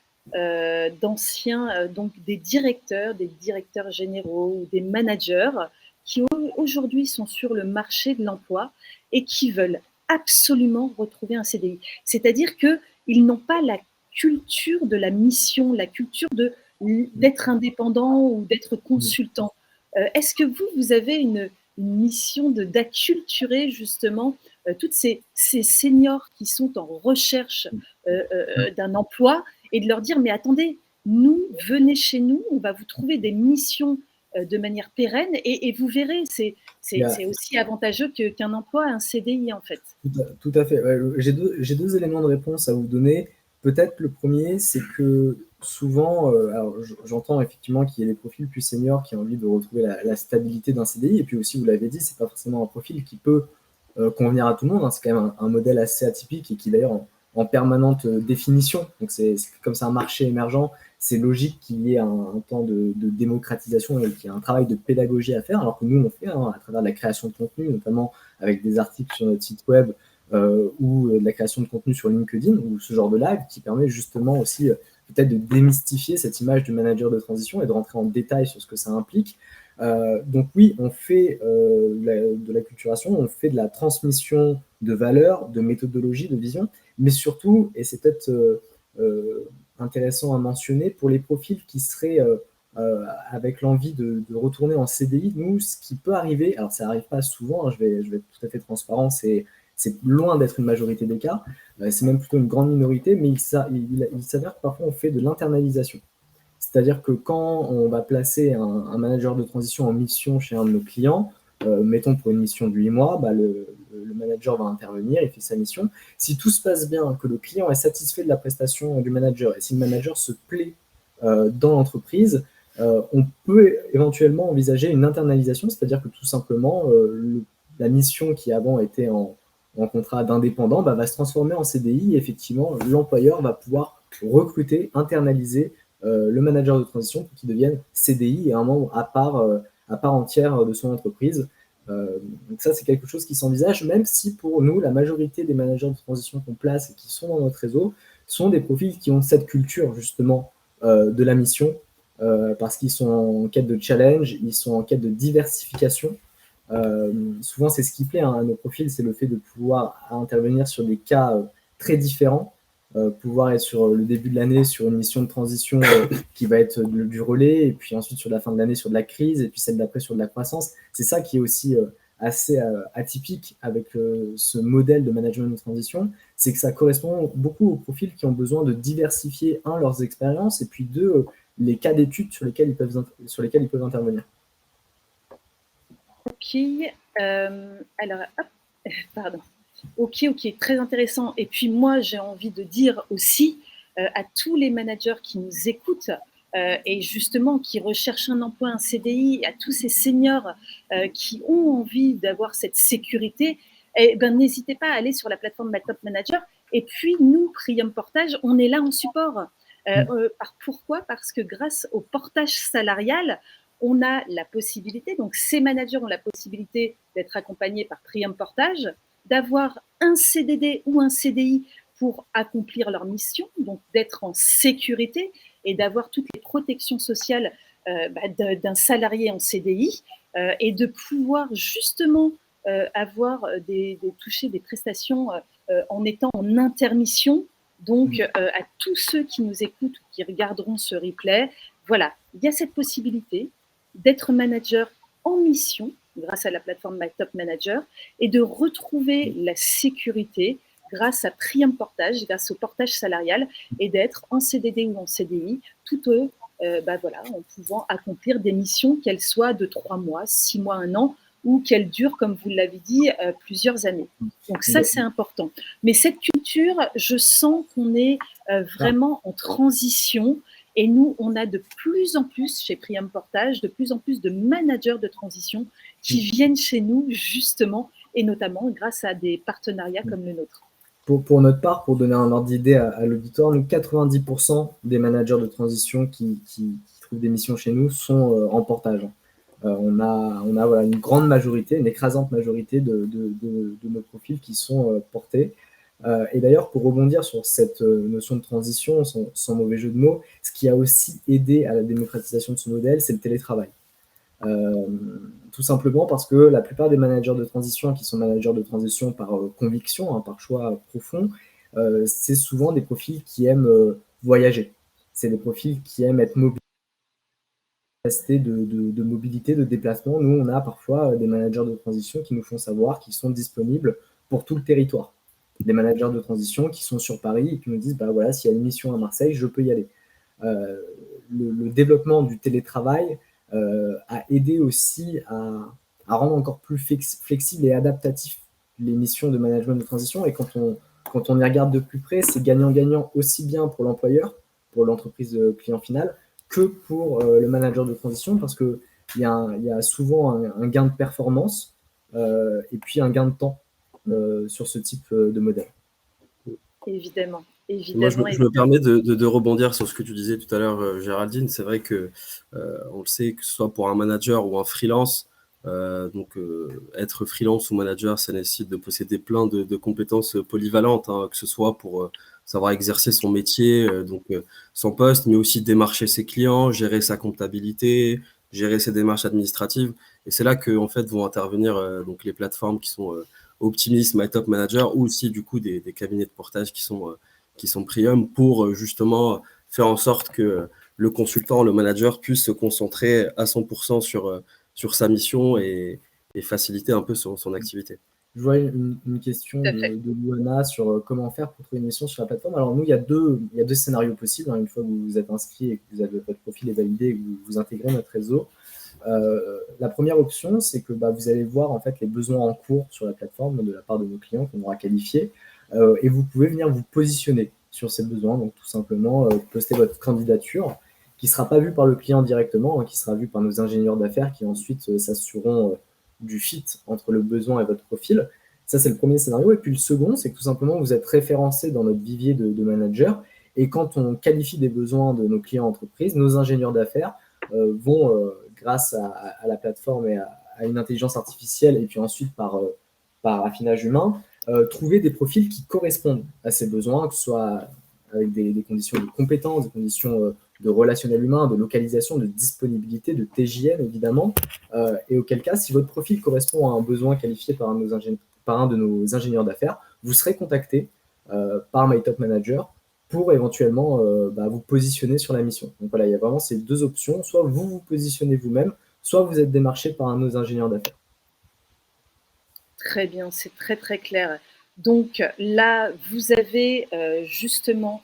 d'anciens, donc des directeurs généraux ou des managers qui aujourd'hui sont sur le marché de l'emploi et qui veulent absolument retrouver un CDI. C'est-à-dire qu'ils n'ont pas la culture de la mission, la culture d'être indépendant ou d'être consultant. Est-ce que vous avez une mission d'acculturer justement toutes ces seniors qui sont en recherche d'un emploi et de leur dire mais attendez, venez chez nous, on va vous trouver des missions de manière pérenne et vous verrez, c'est aussi avantageux qu'un emploi, un CDI en fait. Tout à fait. Ouais, j'ai deux éléments de réponse à vous donner. Peut-être le premier, c'est que souvent, alors j'entends effectivement qu'il y ait des profils plus seniors qui ont envie de retrouver la stabilité d'un CDI. Et puis aussi, vous l'avez dit, c'est pas forcément un profil qui peut convenir à tout le monde, hein. C'est quand même un modèle assez atypique et qui d'ailleurs en permanente définition. Donc c'est comme c'est un marché émergent, c'est logique qu'il y ait un temps de démocratisation et qu'il y ait un travail de pédagogie à faire, alors que nous, on fait à travers de la création de contenu, notamment avec des articles sur notre site web ou de la création de contenu sur LinkedIn ou ce genre de live qui permet justement aussi peut-être de démystifier cette image du manager de transition et de rentrer en détail sur ce que ça implique. Donc oui, on fait de l'acculturation, on fait de la transmission de valeurs, de méthodologie, de vision, mais surtout, et c'est peut-être intéressant à mentionner, pour les profils qui seraient avec l'envie de retourner en CDI, nous, ce qui peut arriver, alors ça n'arrive pas souvent, hein, je vais être tout à fait transparent, c'est loin d'être une majorité des cas, c'est même plutôt une grande minorité, mais il s'avère que parfois on fait de l'internalisation. C'est-à-dire que quand on va placer un manager de transition en mission chez un de nos clients, mettons pour une mission de 8 mois, le manager va intervenir, il fait sa mission. Si tout se passe bien, que le client est satisfait de la prestation du manager, et si le manager se plaît dans l'entreprise, on peut éventuellement envisager une internalisation, c'est-à-dire que tout simplement, la mission qui avant était en contrat d'indépendant va se transformer en CDI et effectivement, l'employeur va pouvoir recruter, internaliser le manager de transition pour qu'il devienne CDI et un membre à part entière de son entreprise. Donc ça, c'est quelque chose qui s'envisage, même si pour nous, la majorité des managers de transition qu'on place et qui sont dans notre réseau sont des profils qui ont cette culture justement de la mission, parce qu'ils sont en quête de challenge, ils sont en quête de diversification. Souvent, c'est ce qui plaît à nos profils, c'est le fait de pouvoir intervenir sur des cas très différents, pouvoir être sur le début de l'année sur une mission de transition qui va être du relais, et puis ensuite sur la fin de l'année sur de la crise, et puis celle d'après sur de la croissance. C'est ça qui est aussi assez atypique avec ce modèle de management de transition, c'est que ça correspond beaucoup aux profils qui ont besoin de diversifier, un, leurs expériences, et puis deux, les cas d'études sur lesquels ils peuvent intervenir. Ok, alors, hop, pardon. Ok, très intéressant. Et puis moi, j'ai envie de dire aussi à tous les managers qui nous écoutent et justement qui recherchent un emploi, un CDI, à tous ces seniors qui ont envie d'avoir cette sécurité, eh ben, n'hésitez pas à aller sur la plateforme My Top Manager. Et puis nous, Prium Portage, on est là en support. Pourquoi ? Parce que grâce au portage salarial, on a la possibilité, donc ces managers ont la possibilité d'être accompagnés par Prium Portage, d'avoir un CDD ou un CDI pour accomplir leur mission, donc d'être en sécurité et d'avoir toutes les protections sociales d'un salarié en CDI et de pouvoir justement toucher des prestations en étant en intermission. Donc, à tous ceux qui nous écoutent ou qui regarderont ce replay, voilà, il y a cette possibilité d'être manager en mission grâce à la plateforme My Top Manager et de retrouver la sécurité grâce à Prium Portage, grâce au portage salarial et d'être en CDD ou en CDI, tout en pouvant accomplir des missions, qu'elles soient de 3 mois, 6 mois, 1 an, ou qu'elles durent, comme vous l'avez dit, plusieurs années. Donc ça, c'est important. Mais cette culture, je sens qu'on est vraiment en transition. Et nous, on a de plus en plus, chez Prium Portage, de plus en plus de managers de transition qui viennent chez nous, justement, et notamment grâce à des partenariats comme le nôtre. Pour notre part, pour donner un ordre d'idée à l'auditoire, nous, 90% des managers de transition qui trouvent des missions chez nous sont en portage. On a voilà, une grande majorité, une écrasante majorité de nos profils qui sont portés. Et d'ailleurs, pour rebondir sur cette notion de transition, sans mauvais jeu de mots, ce qui a aussi aidé à la démocratisation de ce modèle, c'est le télétravail. Tout simplement parce que la plupart des managers de transition qui sont managers de transition par conviction, hein, par choix profond, c'est souvent des profils qui aiment voyager. C'est des profils qui aiment être mobiles, de mobilité, de déplacement. Nous, on a parfois des managers de transition qui nous font savoir qu'ils sont disponibles pour tout le territoire. Des managers de transition qui sont sur Paris et qui nous disent, bah voilà, s'il y a une mission à Marseille, je peux y aller. Le développement du télétravail a aidé aussi à rendre encore plus flexible et adaptatif les missions de management de transition. Et quand on y regarde de plus près, c'est gagnant-gagnant aussi bien pour l'employeur, pour l'entreprise client finale, que pour le manager de transition, parce qu'il y a souvent un gain de performance et puis un gain de temps sur ce type de modèle. Évidemment. Moi, je me permets de rebondir sur ce que tu disais tout à l'heure, Géraldine. C'est vrai que on le sait, que ce soit pour un manager ou un freelance, être freelance ou manager, ça nécessite de posséder plein de compétences polyvalentes, hein, que ce soit pour savoir exercer son métier, son poste, mais aussi démarcher ses clients, gérer sa comptabilité, gérer ses démarches administratives. Et c'est là que en fait vont intervenir donc les plateformes qui sont Optimis, MyTop Manager, ou aussi du coup des cabinets de portage qui sont premium pour justement faire en sorte que le consultant, le manager puisse se concentrer à 100% sur sa mission et faciliter un peu son activité. Je vois une question de Luana sur comment faire pour trouver une mission sur la plateforme. Alors nous, il y a deux scénarios possibles, hein, une fois que vous vous êtes inscrit et que votre profil est validé et que vous intégrez notre réseau. La première option, c'est que vous allez voir en fait les besoins en cours sur la plateforme de la part de nos clients qu'on aura qualifiés et vous pouvez venir vous positionner sur ces besoins. Donc tout simplement poster votre candidature qui ne sera pas vue par le client directement, hein, qui sera vue par nos ingénieurs d'affaires qui ensuite s'assureront du fit entre le besoin et votre profil. Ça, c'est le premier scénario. Et puis le second, c'est que tout simplement, vous êtes référencé dans notre vivier de managers. Et quand on qualifie des besoins de nos clients entreprises, nos ingénieurs d'affaires vont, grâce à la plateforme et à une intelligence artificielle, et puis ensuite par affinage humain, trouver des profils qui correspondent à ces besoins, que ce soit avec des conditions de compétences, des conditions de relationnel humain, de localisation, de disponibilité, de TJM évidemment, et auquel cas, si votre profil correspond à un besoin qualifié par un de nos ingénieurs d'affaires, vous serez contacté par MyTop Manager pour éventuellement vous positionner sur la mission. Donc voilà, il y a vraiment ces deux options, soit vous vous positionnez vous-même, soit vous êtes démarché par un de nos ingénieurs d'affaires. Très bien, c'est très très clair. Donc là, vous avez justement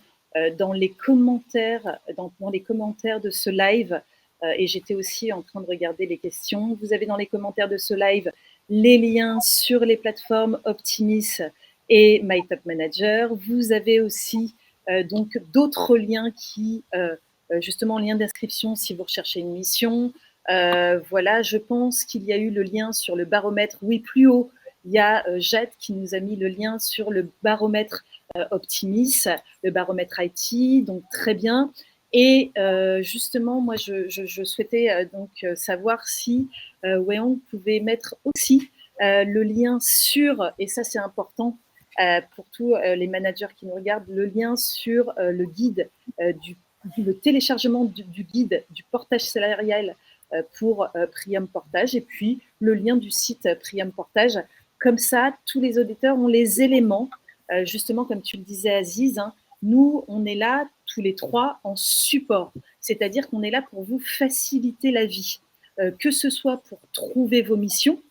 dans les commentaires de ce live, et j'étais aussi en train de regarder les questions, vous avez dans les commentaires de ce live les liens sur les plateformes Optimis et MyTop Manager. Vous avez aussi donc d'autres liens qui, justement, lien d'inscription si vous recherchez une mission. Voilà, je pense qu'il y a eu le lien sur le baromètre. Oui, plus haut, il y a Jade qui nous a mis le lien sur le baromètre Optimis, le baromètre IT, donc très bien. Et justement, moi, je souhaitais donc savoir si Wéon pouvait mettre aussi le lien sur, et ça c'est important pour tous les managers qui nous regardent, le lien sur le guide, le téléchargement du guide du portage salarial pour Prium Portage, et puis le lien du site Prium Portage. Comme ça, tous les auditeurs ont les éléments, justement, comme tu le disais, Aziz, hein, nous, on est là tous les trois en support, c'est-à-dire qu'on est là pour vous faciliter la vie, que ce soit pour trouver vos missions.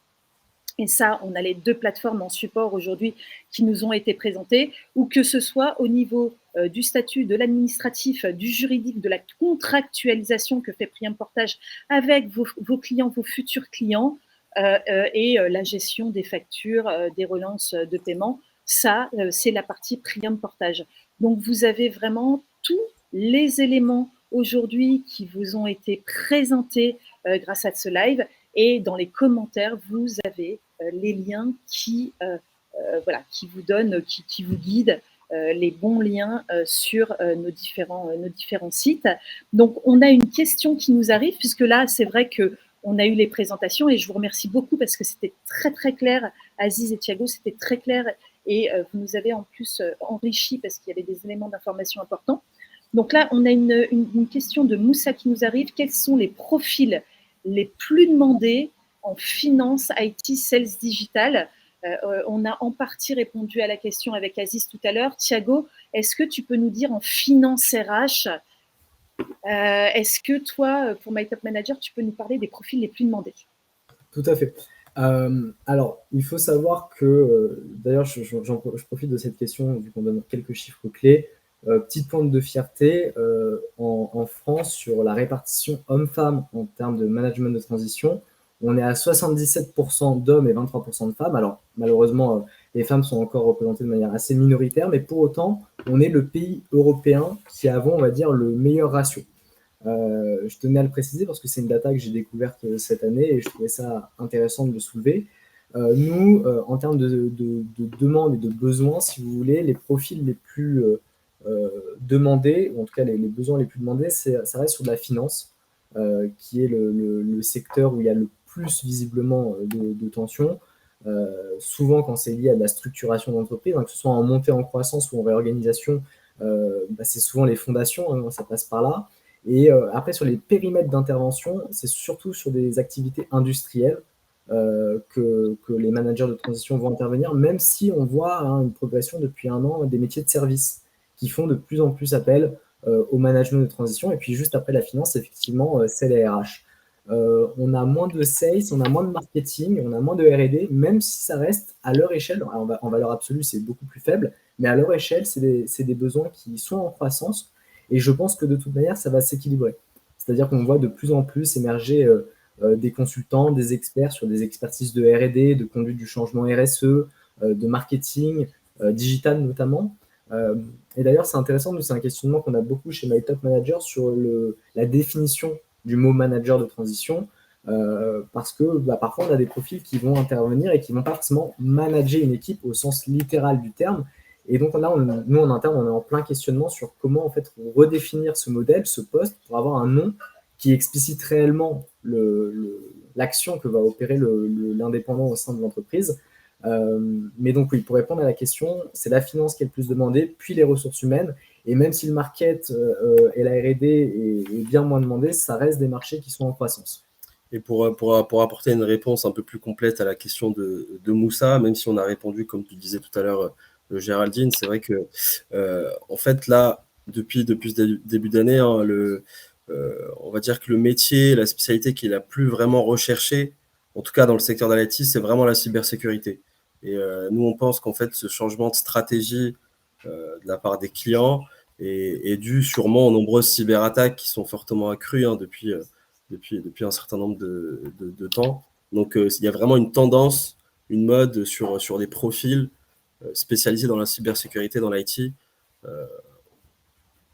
Et ça, on a les deux plateformes en support aujourd'hui qui nous ont été présentées, ou que ce soit au niveau du statut, de l'administratif, du juridique, de la contractualisation que fait Prium Portage avec vos clients, vos futurs clients, et la gestion des factures, des relances de paiement. Ça, c'est la partie Prium Portage. Donc, vous avez vraiment tous les éléments aujourd'hui qui vous ont été présentés grâce à ce live. Et dans les commentaires, vous avez les liens qui voilà, qui vous donne, qui vous guide les bons liens sur nos différents sites. Donc, on a une question qui nous arrive, puisque là, c'est vrai qu'on a eu les présentations et je vous remercie beaucoup parce que c'était très, très clair. Aziz et Thiago, c'était très clair et vous nous avez en plus enrichi parce qu'il y avait des éléments d'information importants. Donc là, on a une question de Moussa qui nous arrive. Quels sont les profils les plus demandés en finance, IT, sales, digital? On a en partie répondu à la question avec Aziz tout à l'heure. Thiago, est-ce que tu peux nous dire en finance RH, est-ce que toi, pour My Top Manager, tu peux nous parler des profils les plus demandés? Tout à fait. Alors, il faut savoir que, d'ailleurs, je profite de cette question, vu qu'on donne quelques chiffres clés. Petite pointe de fierté, en France, sur la répartition hommes-femmes en termes de management de transition, on est à 77% d'hommes et 23% de femmes. Alors, malheureusement, les femmes sont encore représentées de manière assez minoritaire, mais pour autant, on est le pays européen qui avons, on va dire, le meilleur ratio. Je tenais à le préciser parce que c'est une data que j'ai découverte cette année et je trouvais ça intéressant de le soulever. Nous, en termes de demandes et de besoins, si vous voulez, les profils les plus demandés, ou en tout cas les besoins les plus demandés, ça reste sur de la finance, qui est le secteur où il y a le plus visiblement de tensions. Souvent, quand c'est lié à de la structuration d'entreprise, hein, que ce soit en montée en croissance ou en réorganisation, c'est souvent les fondations, hein, ça passe par là. Et après, sur les périmètres d'intervention, c'est surtout sur des activités industrielles que les managers de transition vont intervenir, même si on voit une progression depuis un an des métiers de service qui font de plus en plus appel au management de transition. Et puis juste après la finance, effectivement, c'est les RH. On a moins de sales, on a moins de marketing, on a moins de R&D, même si ça reste à leur échelle, en valeur absolue, c'est beaucoup plus faible, mais à leur échelle, c'est des besoins qui sont en croissance. Et je pense que de toute manière, ça va s'équilibrer. C'est-à-dire qu'on voit de plus en plus émerger des consultants, des experts sur des expertises de R&D, de conduite du changement RSE, de marketing, digital notamment. Et d'ailleurs, c'est intéressant, c'est un questionnement qu'on a beaucoup chez My Top Manager sur la définition du mot manager de transition, parce que parfois, on a des profils qui vont intervenir et qui ne vont pas forcément manager une équipe au sens littéral du terme. Et donc là, nous, en interne, on est en plein questionnement sur comment en fait redéfinir ce modèle, ce poste, pour avoir un nom qui explicite réellement l'action que va opérer l'indépendant au sein de l'entreprise. Mais donc oui, pour répondre à la question, c'est la finance qui est le plus demandée, puis les ressources humaines. Et même si le market et la R&D est bien moins demandé, ça reste des marchés qui sont en croissance. Et pour apporter une réponse un peu plus complète à la question de Moussa, même si on a répondu, comme tu disais tout à l'heure, Géraldine, c'est vrai que, en fait, là, depuis ce début d'année, hein, on va dire que le métier, la spécialité qui est la plus vraiment recherchée, en tout cas dans le secteur de l'IT, c'est vraiment la cybersécurité. Et nous, on pense qu'en fait, ce changement de stratégie de la part des clients est dû sûrement aux nombreuses cyberattaques qui sont fortement accrues depuis un certain nombre de temps. Donc, il y a vraiment une tendance, une mode sur des profils spécialisés dans la cybersécurité, dans l'IT,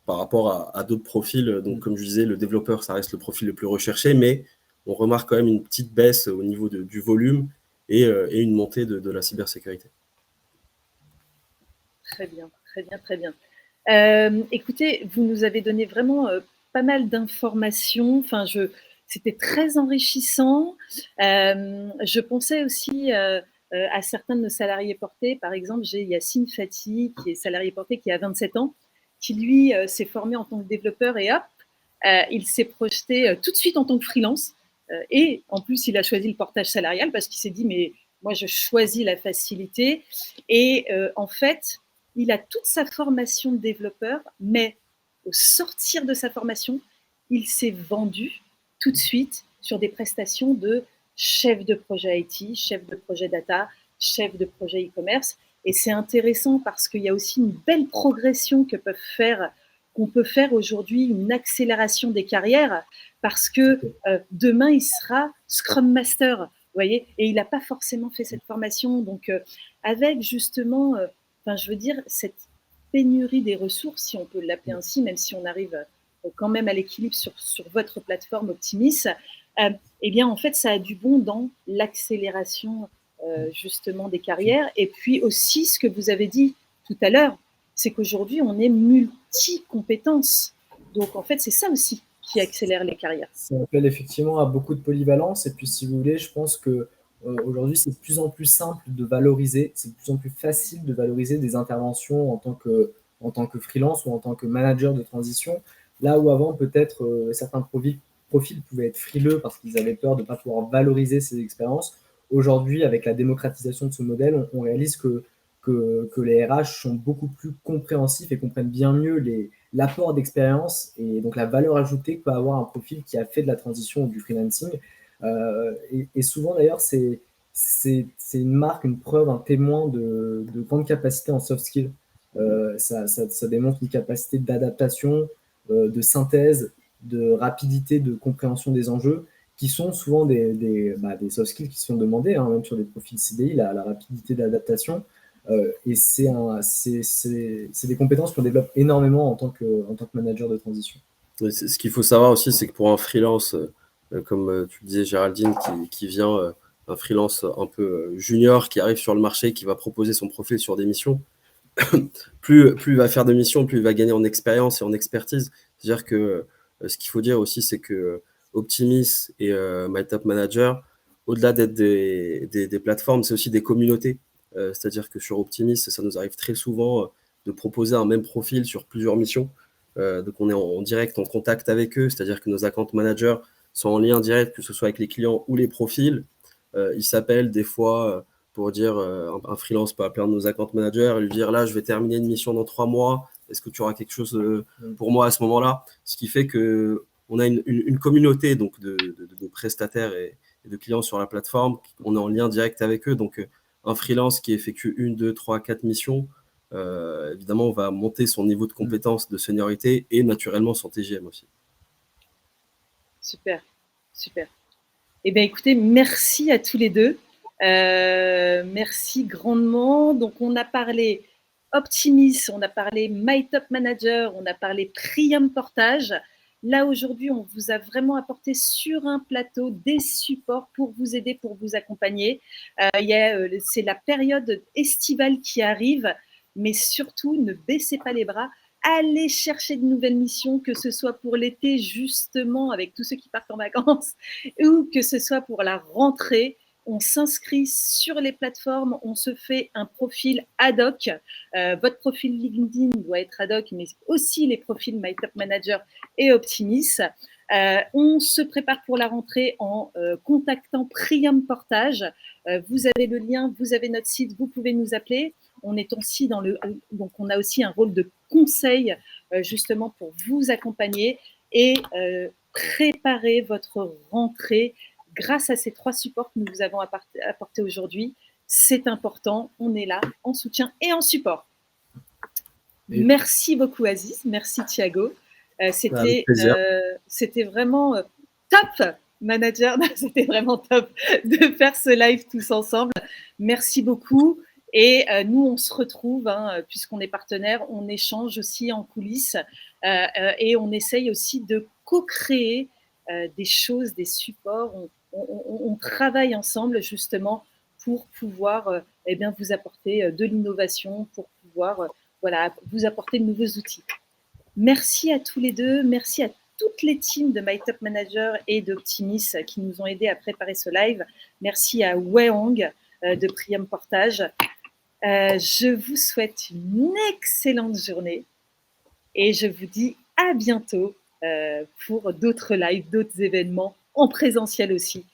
par rapport à d'autres profils. Donc, comme je disais, le développeur, ça reste le profil le plus recherché, mais on remarque quand même une petite baisse au niveau du volume et une montée de la cybersécurité. Très bien, très bien, très bien. Écoutez, vous nous avez donné vraiment pas mal d'informations. Enfin, c'était très enrichissant. Je pensais aussi à certains de nos salariés portés. Par exemple, j'ai Yacine Fati, qui est salarié porté, qui a 27 ans, qui lui s'est formé en tant que développeur et hop, il s'est projeté tout de suite en tant que freelance. Et en plus, il a choisi le portage salarial parce qu'il s'est dit, mais moi, je choisis la facilité. Et en fait, il a toute sa formation de développeur, mais au sortir de sa formation, il s'est vendu tout de suite sur des prestations de chef de projet IT, chef de projet data, chef de projet e-commerce. Et c'est intéressant parce qu'il y a aussi une belle progression qu'on peut faire aujourd'hui, une accélération des carrières, parce que demain, il sera Scrum Master, vous voyez, et il n'a pas forcément fait cette formation. Donc, avec justement, je veux dire, cette pénurie des ressources, si on peut l'appeler ainsi, même si on arrive quand même à l'équilibre sur votre plateforme Optimis, eh bien, en fait, ça a du bon dans l'accélération justement des carrières. Et puis aussi, ce que vous avez dit tout à l'heure, c'est qu'aujourd'hui, on est multi-compétences. Donc, en fait, c'est ça aussi qui accélère les carrières. Ça appelle effectivement à beaucoup de polyvalence. Et puis, si vous voulez, je pense que aujourd'hui, c'est de plus en plus simple de valoriser, c'est de plus en plus facile de valoriser des interventions en tant que freelance ou en tant que manager de transition. Là où avant, peut-être, certains profils pouvaient être frileux parce qu'ils avaient peur de ne pas pouvoir valoriser ces expériences. Aujourd'hui, avec la démocratisation de ce modèle, on réalise que les RH sont beaucoup plus compréhensifs et comprennent bien mieux l'apport d'expérience et donc la valeur ajoutée que peut avoir un profil qui a fait de la transition ou du freelancing. Et souvent d'ailleurs, c'est une marque, une preuve, un témoin de grande capacité en soft skills. Ça démontre une capacité d'adaptation, de synthèse, de rapidité, de compréhension des enjeux, qui sont souvent des soft skills qui sont demandés, hein, même sur des profils CDI, la rapidité d'adaptation. Et c'est des compétences qu'on développe énormément en tant que manager de transition. Ce qu'il faut savoir aussi, c'est que pour un freelance, comme tu disais Géraldine, qui vient, un freelance un peu junior, qui arrive sur le marché, qui va proposer son profil sur des missions, plus il va faire de missions, plus il va gagner en expérience et en expertise. C'est-à-dire que ce qu'il faut dire aussi, c'est que Optimis et MyTop Manager, au-delà d'être des plateformes, c'est aussi des communautés. C'est-à-dire que sur Optimis, ça nous arrive très souvent de proposer un même profil sur plusieurs missions. Donc on est en direct, en contact avec eux, c'est-à-dire que nos account managers sont en lien direct, que ce soit avec les clients ou les profils. Ils s'appellent des fois pour dire, un freelance peut appeler un de nos account managers et lui dire, là, je vais terminer une mission dans 3 mois, est-ce que tu auras quelque chose pour moi à ce moment-là? Ce qui fait qu'on a une communauté donc, de prestataires et de clients sur la plateforme, on est en lien direct avec eux. Donc, un freelance qui effectue 1, 2, 3, 4 missions, évidemment, on va monter son niveau de compétence, de seniorité et naturellement son TGM aussi. Super, super. Eh bien, écoutez, merci à tous les deux. Merci grandement. Donc, on a parlé Optimis, on a parlé MyTop Manager, on a parlé Priam Portage. Là, aujourd'hui, on vous a vraiment apporté sur un plateau des supports pour vous aider, pour vous accompagner. C'est la période estivale qui arrive, mais surtout, ne baissez pas les bras. Allez chercher de nouvelles missions, que ce soit pour l'été, justement, avec tous ceux qui partent en vacances, ou que ce soit pour la rentrée. On s'inscrit sur les plateformes, on se fait un profil ad hoc. Votre profil LinkedIn doit être ad hoc, mais aussi les profils MyTop Manager et Optimis. On se prépare pour la rentrée en contactant Priam Portage. Vous avez le lien, vous avez notre site, vous pouvez nous appeler. On est aussi donc on a aussi un rôle de conseil justement pour vous accompagner et préparer votre rentrée grâce à ces 3 supports que nous vous avons apportés aujourd'hui. C'est important, on est là en soutien et en support. Merci beaucoup Aziz, merci Thiago. C'était vraiment top, manager. C'était vraiment top de faire ce live tous ensemble. Merci beaucoup. Et nous, on se retrouve, puisqu'on est partenaires, on échange aussi en coulisses et on essaye aussi de co-créer des choses, des supports. On travaille ensemble justement pour pouvoir vous apporter de l'innovation, pour pouvoir vous apporter de nouveaux outils. Merci à tous les deux, merci à toutes les teams de MyTop Manager et d'Optimis qui nous ont aidés à préparer ce live. Merci à Weihong de Priam Portage. Je vous souhaite une excellente journée et je vous dis à bientôt pour d'autres lives, d'autres événements en présentiel aussi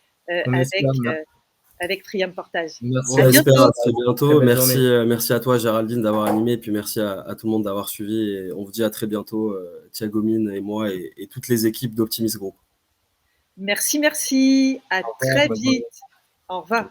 avec Priam Portage. Merci, à très bientôt. Merci à toi Géraldine d'avoir animé et puis merci à tout le monde d'avoir suivi et on vous dit à très bientôt Thiago Mine et moi et toutes les équipes d'Optimis Group. Merci, à très vite. Au revoir.